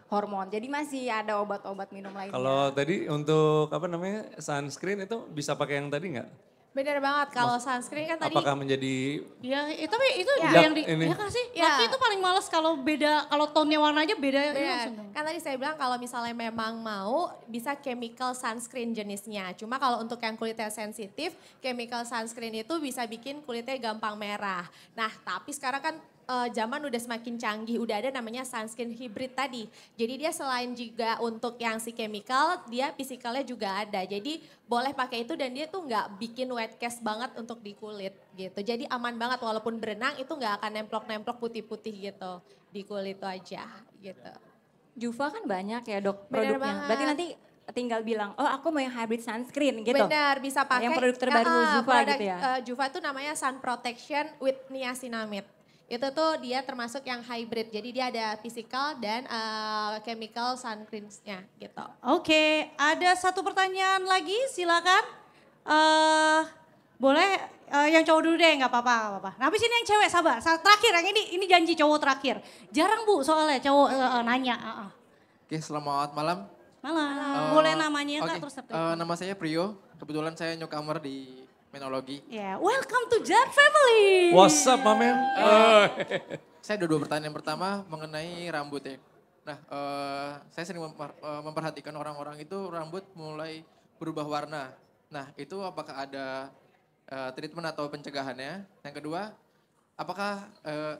hormon. Jadi masih ada obat-obat minum lainnya. Kalau tadi untuk apa namanya sunscreen itu bisa pakai yang tadi nggak? Bener banget, kalau sunscreen kan tadi Apakah menjadi Ya, tapi itu Ya. yang Ini. ya kan sih? Ya. Laki itu paling males kalau beda, kalau tone-nya warna aja beda. itu bener. langsung. Kan tadi saya bilang kalau misalnya memang mau bisa chemical sunscreen jenisnya. Cuma kalau untuk yang kulitnya sensitif, chemical sunscreen itu bisa bikin kulitnya gampang merah. Nah tapi sekarang kan zaman udah semakin canggih, udah ada namanya sunscreen hybrid tadi. Jadi dia selain juga untuk yang si chemical, dia fisikalnya juga ada. Jadi boleh pakai itu dan dia tuh nggak bikin wet cast banget untuk di kulit gitu. Jadi aman banget walaupun berenang itu nggak akan nemplok-nemplok putih-putih gitu di kulit itu aja gitu. Juva kan banyak ya dok Bener produknya. banget. Berarti nanti tinggal bilang, oh aku mau yang hybrid sunscreen gitu. Benar, bisa pakai. Yang produk terbaru Juva produk, gitu ya? Juva itu namanya Sun Protection with Niacinamide. Itu tuh dia termasuk yang hybrid, jadi dia ada physical dan chemical sunscreen-nya gitu. Oke, ada satu pertanyaan lagi, silakan. Boleh yang cowok dulu deh, nggak apa-apa. Nah, habis ini yang cewek, sabar. Terakhir, yang ini janji cowok terakhir. Jarang Bu soalnya cowok nanya. Oke, selamat malam. Malah, boleh namanya Kak, Oke, terus nama saya Priyo. Kebetulan saya newcomer di Menology. Ya, welcome to Jet Family. What's up, my man? Saya ada dua pertanyaan. Yang pertama mengenai rambut ya. Nah, saya sering memperhatikan orang-orang itu rambut mulai berubah warna. Nah, itu apakah ada treatment atau pencegahannya? Yang kedua, apakah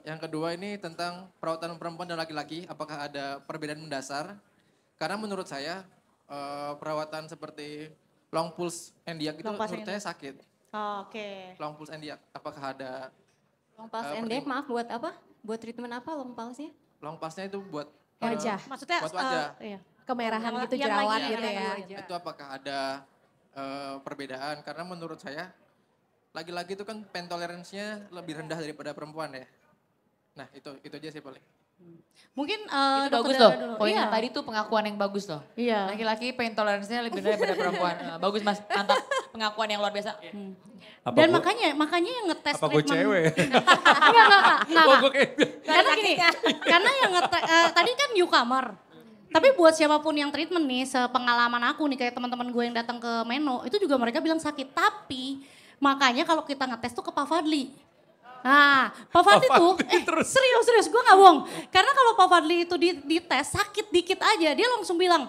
yang kedua ini tentang perawatan perempuan dan laki-laki, apakah ada perbedaan mendasar? Karena menurut saya perawatan seperti long pulse endiak itu Long pulse menurut saya sakit. Oke. Long pulse endiak, apakah ada Long pulse endek, maaf buat apa? Buat treatment apa long pulse-nya? long pulse-nya itu buat Wajah, Maksudnya, buat wajah. iya. kemerahan Yang- gitu, yang jerawat lagi- gitu yang ya. lagi itu apakah ada perbedaan? Karena menurut saya laki-laki itu kan pain tolerance-nya lebih rendah daripada perempuan ya. Nah itu aja sih paling. Mungkin Itu Dokter bagus Dara loh. dulu. Poinnya Iya. tadi tuh pengakuan yang bagus loh. Iya. Laki-laki pain tolerance-nya lebih rendah daripada perempuan. Bagus Mas, mantap. Pengakuan yang luar biasa. Dan makanya yang ngetes Apa gue treatment. cewek? Enggak. Oh, gue kayak Karena gini, karena yang tadi kan newcomer. Tapi buat siapapun yang treatment nih, sepengalaman aku nih kayak teman-teman gue yang datang ke Meno, itu juga mereka bilang sakit. Tapi makanya kalau kita ngetes tuh ke Pak Fadli. Nah, Pak Fadli tuh, serius, gue gak bohong. Karena kalau Pak Fadli itu dites sakit dikit aja, dia langsung bilang,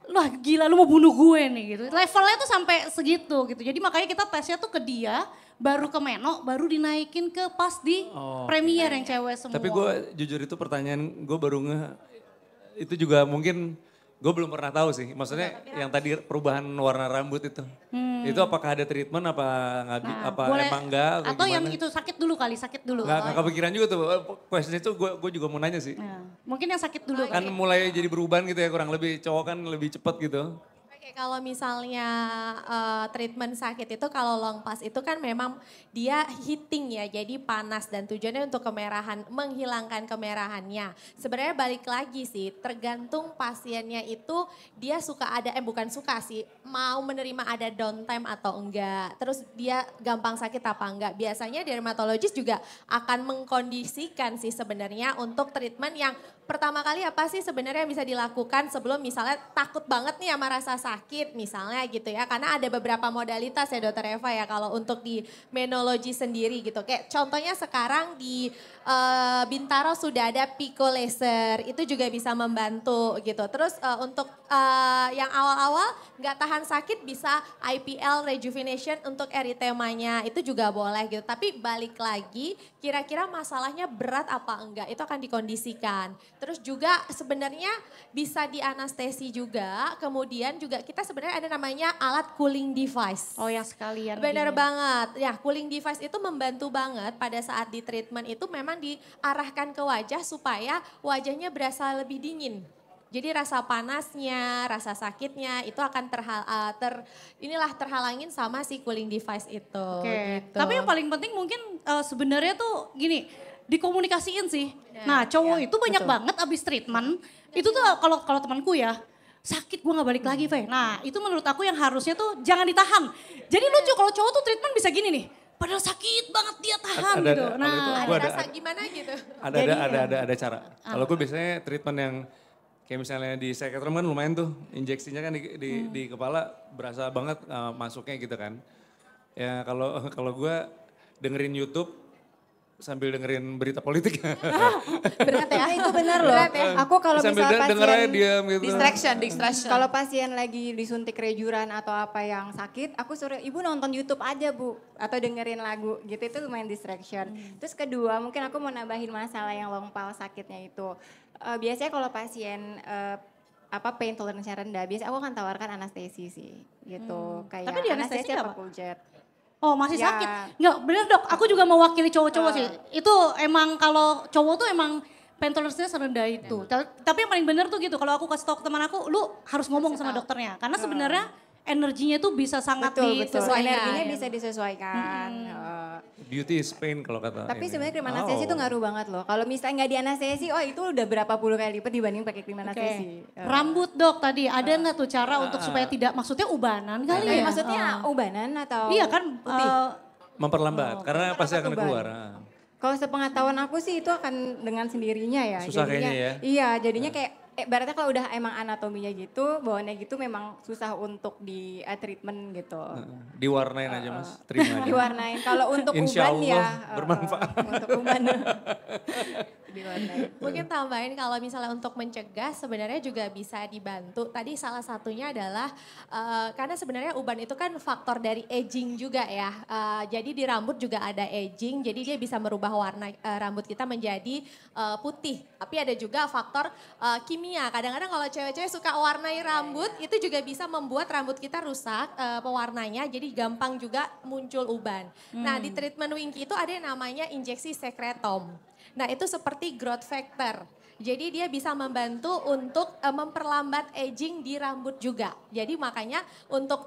wah gila lu mau bunuh gue nih gitu. Levelnya tuh sampai segitu gitu. Jadi makanya kita tesnya tuh ke dia, baru ke Meno, baru dinaikin ke pas di premier yang cewek semua. Tapi gue jujur itu pertanyaan gue baru itu juga mungkin gue belum pernah tahu sih. Maksudnya yang tadi perubahan warna rambut itu. Itu apakah ada treatment apa nggak apa boleh, emang enggak atau yang gimana? itu sakit dulu kali, sakit dulu. Nggak kepikiran juga tuh. Question itu gue juga mau nanya sih. Nah, mungkin yang sakit dulu Kan mulai jadi berubah gitu ya kurang lebih cowok kan lebih cepet gitu. Oke, Oke, kalau misalnya treatment sakit itu kalau long pass itu kan memang dia heating ya, jadi panas dan tujuannya untuk kemerahan, menghilangkan kemerahannya. Sebenarnya balik lagi sih, tergantung pasiennya itu dia suka ada, bukan suka sih, mau menerima ada downtime atau enggak. Terus dia gampang sakit apa enggak. Biasanya dermatologis juga akan mengkondisikan sih sebenarnya untuk treatment yang pertama kali apa sih sebenarnya yang bisa dilakukan sebelum misalnya takut banget nih sama rasa sakit misalnya gitu ya. Karena ada beberapa modalitas ya Dokter Eva ya kalau untuk di menologi sendiri gitu. Kayak contohnya sekarang di Bintaro sudah ada Pico Laser, itu juga bisa membantu gitu. Terus untuk yang awal-awal nggak tahan sakit bisa IPL rejuvenation untuk eritemanya, itu juga boleh gitu. Tapi balik lagi kira-kira masalahnya berat apa enggak, itu akan dikondisikan. Terus juga sebenarnya bisa dianestesi juga, kemudian juga kita sebenarnya ada namanya alat cooling device. Oh yang sekalian. Bener banget, ya cooling device itu membantu banget pada saat di treatment itu memang diarahkan ke wajah supaya wajahnya berasa lebih dingin. Jadi rasa panasnya, rasa sakitnya itu akan terhalangin sama si cooling device itu. Oke. Gitu. Tapi yang paling penting mungkin sebenarnya tuh gini, dikomunikasiin sih. Nah, cowok itu banyak banget abis treatment. Itu tuh kalau temanku ya, sakit gue gak balik lagi, Fe. Nah, itu menurut aku yang harusnya tuh jangan ditahan. Jadi lucu kalau cowok tuh treatment bisa gini nih. Padahal sakit banget dia tahan gitu. Nah, ada rasa gimana gitu. Ada cara. Kalau gue biasanya treatment yang kayak misalnya di psikiatri kan lumayan tuh injeksinya kan di kepala berasa banget masuknya gitu kan. Ya kalau gue dengerin YouTube sambil dengerin berita politik. Berat ya, itu benar loh. Aku kalau sambil misalnya denger aja pasien diam gitu. Distraction. kalau pasien lagi disuntik rejuran atau apa yang sakit, aku suruh ibu nonton YouTube aja bu, atau dengerin lagu gitu, itu lumayan distraction. Terus kedua mungkin aku mau nambahin masalah yang long pal sakitnya itu. Biasanya kalau pasien pain tolerance rendah, biasanya aku akan tawarkan anestesi sih gitu. Kayak Tapi di anestesi apa? Cool jet. Oh masih Ya. sakit? Enggak bener dok, aku juga mewakili cowok-cowok sih. Itu emang kalau cowok tuh emang pain tolerance-nya serendah itu. Tapi yang paling bener tuh gitu, kalau aku kasih tau ke teman aku, lu harus ngomong sama dokternya. Karena sebenarnya energinya tuh bisa sangat Betul. disesuaikan. Energinya bisa disesuaikan. Beauty is pain kalau kata Tapi ini. sebenarnya krim anestesi itu ngaruh banget loh. Kalau misalnya nggak di anestesi, itu udah berapa puluh kali lipat dibanding pakai krim anestesi. Rambut dok tadi, ada nggak tuh cara untuk supaya tidak, maksudnya ubanan kali ya? Maksudnya ubanan atau Iya kan, putih? Memperlambat karena pasti akan uban? keluar. Kalau sepengetahuan aku sih itu akan dengan sendirinya ya. Susah jadinya, kayaknya ya. Iya, jadinya kayak berarti kalau udah emang anatominya gitu, bawaannya gitu memang susah untuk di treatment gitu. Diwarnain aja mas, terima aja. Diwarnain. Kalau untuk Insya uban Allah ya bermanfaat. untuk uban diwarnain. Mungkin tambahin kalau misalnya untuk mencegah sebenarnya juga bisa dibantu. Tadi salah satunya adalah karena sebenarnya uban itu kan faktor dari aging juga ya. Jadi di rambut juga ada aging, jadi dia bisa merubah warna rambut kita menjadi putih. Tapi ada juga faktor kimia. Kadang-kadang kalau cewek-cewek suka warnai rambut, itu juga bisa membuat rambut kita rusak pewarnanya, jadi gampang juga muncul uban. Nah di treatment Winky itu ada yang namanya injeksi sekretom. Nah itu seperti growth factor. Jadi dia bisa membantu untuk memperlambat aging di rambut juga. Jadi makanya untuk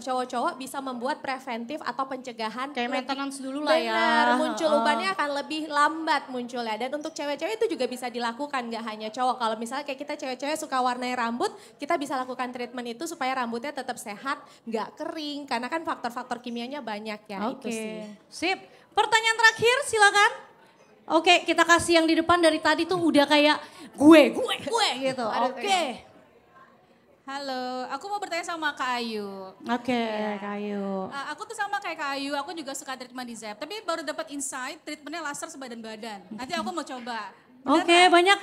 cowok-cowok bisa membuat preventif atau pencegahan. Kayak maintenance dulu lah ya. Benar, muncul ubannya akan lebih lambat munculnya. Dan untuk cewek-cewek itu juga bisa dilakukan, gak hanya cowok. Kalau misalnya kayak kita cewek-cewek suka warnai rambut, kita bisa lakukan treatment itu supaya rambutnya tetap sehat, gak kering. Karena kan faktor-faktor kimianya banyak ya, itu sih. Sip. Pertanyaan terakhir silakan. Oke, kita kasih yang di depan dari tadi tuh udah kayak gue gitu. Oke. Halo, aku mau bertanya sama Kak Ayu. Oke, Kayu. Aku tuh sama kayak Kak Ayu, aku juga suka treatment di ZEP. Tapi baru dapat insight, treatmentnya laser sebadan-badan. Nanti aku mau coba. Oke, banyak.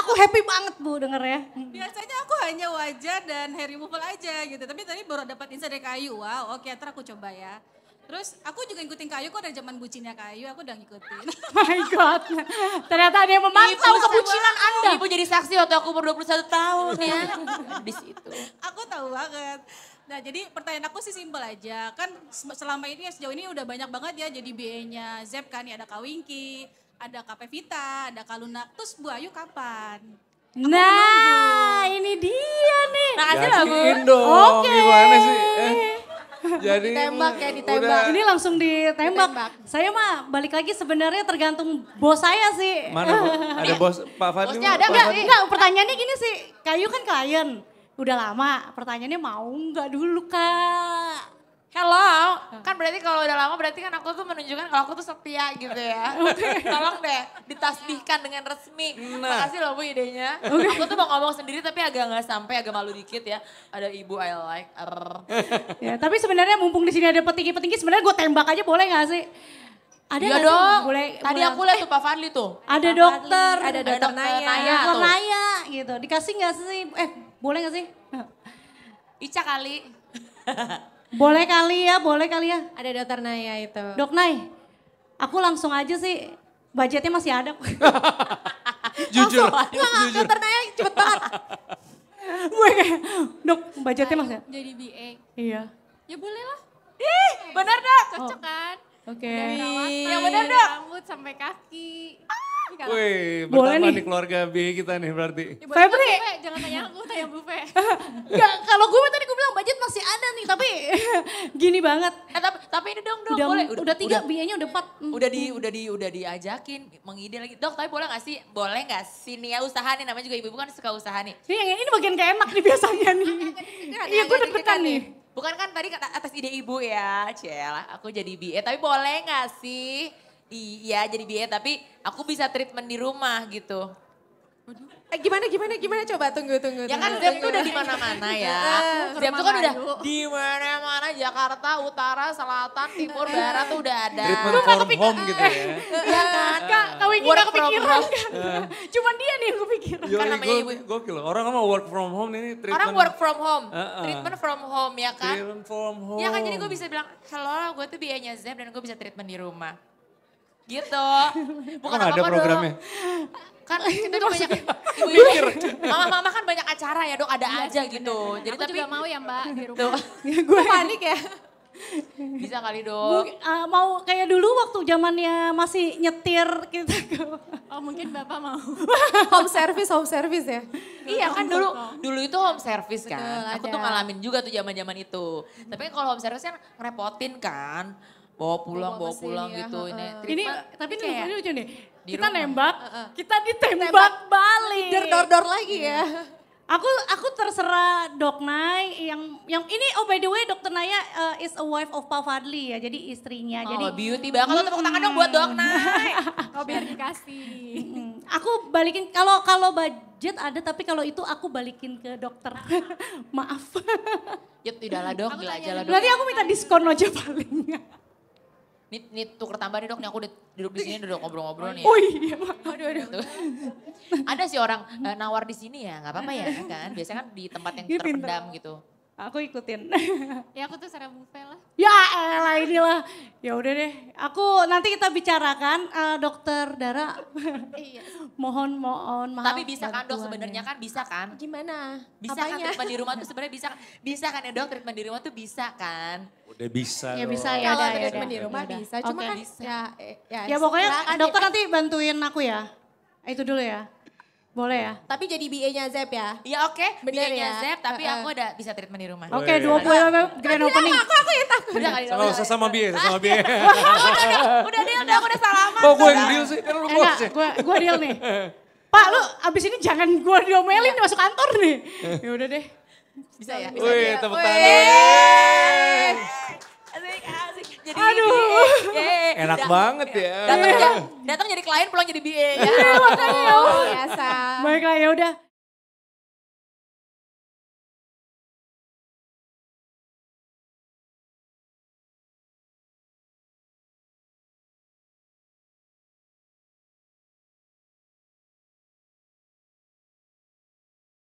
Aku happy banget Bu denger ya. Biasanya aku hanya wajah dan hair removal aja gitu. Tapi tadi baru dapat insight dari Kak Ayu. Wow, oke, ntar aku coba ya. Terus aku juga ngikutin Kak Ayu, kok dari zaman bucinnya Kak Ayu, aku udah ngikutin. My God, ternyata ada yang memantau kebucinan Anda. Ibu jadi saksi waktu aku umur 21 tahun ya. Di situ. Aku tahu banget. Nah jadi pertanyaan aku sih simpel aja. Kan selama ini sejauh ini udah banyak banget ya jadi BA-nya ZEP kan. Ya ada Kak Winky, ada Kak Pevita, ada Kak Luna. Terus Bu Ayu kapan? Nah, ini dia nih. Makasih lah Bu. Yakin dong, Oke. gimana sih? Jadi Ditembak ya, ditembak. udah. Ini langsung ditembak. Ditembak. Saya mah balik lagi sebenarnya tergantung bos saya sih. Mana Bu? Ada bos Pak Fadli? Bosnya ada Pak nggak? Fadli? Enggak, pertanyaannya gini sih. Kayu kan klien. Udah lama, pertanyaannya mau nggak dulu Kak? Hello, kan berarti kalau udah lama berarti kan aku tuh menunjukkan kalau aku tuh setia gitu ya. Tolong deh ditasbihkan dengan resmi. Makasih loh Bu idenya. Aku tuh mau ngomong sendiri tapi agak nggak sampai, agak malu dikit ya. Ada ibu I like. Ya, tapi sebenarnya mumpung di sini ada petinggi-petinggi, sebenarnya gue tembak aja boleh nggak sih? Ada Iya nggak sih? dong. Boleh. Tadi boleh. aku lihat tuh Pak Fadli tuh. Ada dokter, ada dokter Naya. dokter tuh. Naya gitu. Dikasih nggak sih? Boleh nggak sih? Ica kali. Boleh kali ya, boleh kali ya. Ada dokter Naya itu. Dok Nay, aku langsung aja sih. Budgetnya masih ada. Jujur, Wah, jujur. dokter Naya cepet banget. Gue kayak, dok budgetnya masih ada. Jadi BA. Iya. Ya boleh lah. Bener dah. Cocok kan? Oke. Perawatan, yang bener, dari Dok. rambut sampai kaki. Wih, Boleh bertambah nih. nih keluarga B kita nih berarti. Ya, boleh Febri. kan, Bu Fe? Jangan tanya aku, tanya Bu Fe. Enggak, kalau gue tadi gue bilang budget masih ada nih, tapi gini banget. Tapi ini dong dok Udah, boleh. udah 3, biayanya udah 4. Udah diajakin mengide lagi. Dok, tapi boleh gak sih? Boleh gak sih nih ya usaha nih, namanya juga ibu-ibu kan suka usaha nih. Ini bagian gak enak nih biasanya nih. Iya gue deg-degan nih. Bukan kan tadi atas ide ibu ya, Ciela, aku jadi BA, tapi boleh gak sih? Iya jadi BA, tapi aku bisa treatment di rumah gitu. Gimana coba tunggu. Ya kan Zep tuh udah di mana-mana ya. Zep tuh kan udah di mana-mana, Jakarta, Utara, Selatan, Timur, Barat tuh udah ada. Treatment from home gitu ya. Iya kan? Kak, kau ini Work gak from kepikiran home. kan? Cuman dia nih yang kepikiran. Yo, Kan namanya ibu. gokil. Orang mau work from home nih treatment. Orang work from home, Heeh. treatment from home ya kan? Treatment from home. Ya kan jadi gue bisa bilang, hello gue tuh biayanya Zep dan gue bisa treatment di rumah. Gitu. Bukan Emang ada apa-apa programnya? dong. Kan kita tuh banyak, ibu-ibu, mama-mama kan banyak acara ya dok, ada aja gitu. Jadi Aku tapi juga mau ya Mbak di rumah. tuh, Gue panik ya. bisa kali Gue dok. mau kayak dulu waktu zamannya masih nyetir gitu. Oh mungkin Bapak mau. home service ya. Iya kan dulu itu home service kan. Betul, Aku ada. tuh ngalamin juga tuh zaman-zaman itu. Tapi kan kalau home service kan ngerepotin kan. Bawa pulang mesin, gitu. ya, Ini, Ini treatment, tapi kayak lucu nih. di Kita rumah. nembak, kita ditembak balik. Dor lagi ya. Aku terserah Dok Nay yang ini by the way Dokter Naya is a wife of Pak Fadli ya. Jadi istrinya. Jadi Oh beauty banget. Kalau tepuk tangan dong buat Dok Nay. Oh biar dikasih. aku balikin kalau budget ada tapi kalau itu aku balikin ke dokter. Maaf. Yuk tidaklah Dok, gila aja lah Dok. Berarti aku minta diskon aja paling. Nih tuker tambah nih Dok, nih aku udah duduk di sini udah ngobrol-ngobrol nih. Oh iya. Tuh. Ada sih orang nawar di sini ya, nggak apa-apa ya kan. Biasanya kan di tempat yang Ini pinter. terpendam gitu. Aku ikutin. Ya aku tuh serah Bu Fe lah. Ya elah inilah. Ya udah deh. Aku nanti kita bicarakan Dokter Dara. Iya. mohon maaf. Tapi bisa kan Dok bantuannya. sebenarnya kan bisa kan? Gimana? Bisa kan treatment di rumah tuh sebenarnya bisa kan? Bisa kan ya Dok treatment di rumah tuh bisa kan? Udah bisa. Ya dong. bisa ya. Kalau udah, ya treatment udah, di rumah ya udah. bisa, cuma Oke. kan Bisa. Ya pokoknya silakan dokter ya. nanti bantuin aku ya. Itu dulu ya. Boleh ya? Tapi jadi BA-nya Zep ya? Ya oke, Bener biayanya ya? Zep tapi aku udah bisa treatment di rumah. Oke, Boleh. 20 grand opening. Udah kali Dok. Nggak usah sama biaya, sama biaya. Udah deal Dok, udah salaman. Kok gue yang deal sih? Kan lu bos Enggak, ya. gue deal nih. Pak, lu abis ini jangan gue diomelin nih masuk kantor nih. Ya udah deh. Bisa ya? Wih, tepuk tangan dong. Asik. Jadi Aduh. Enak banget ya. Datang jadi klien pulang jadi BA ya. Oh, biasa. Baiklah ya udah.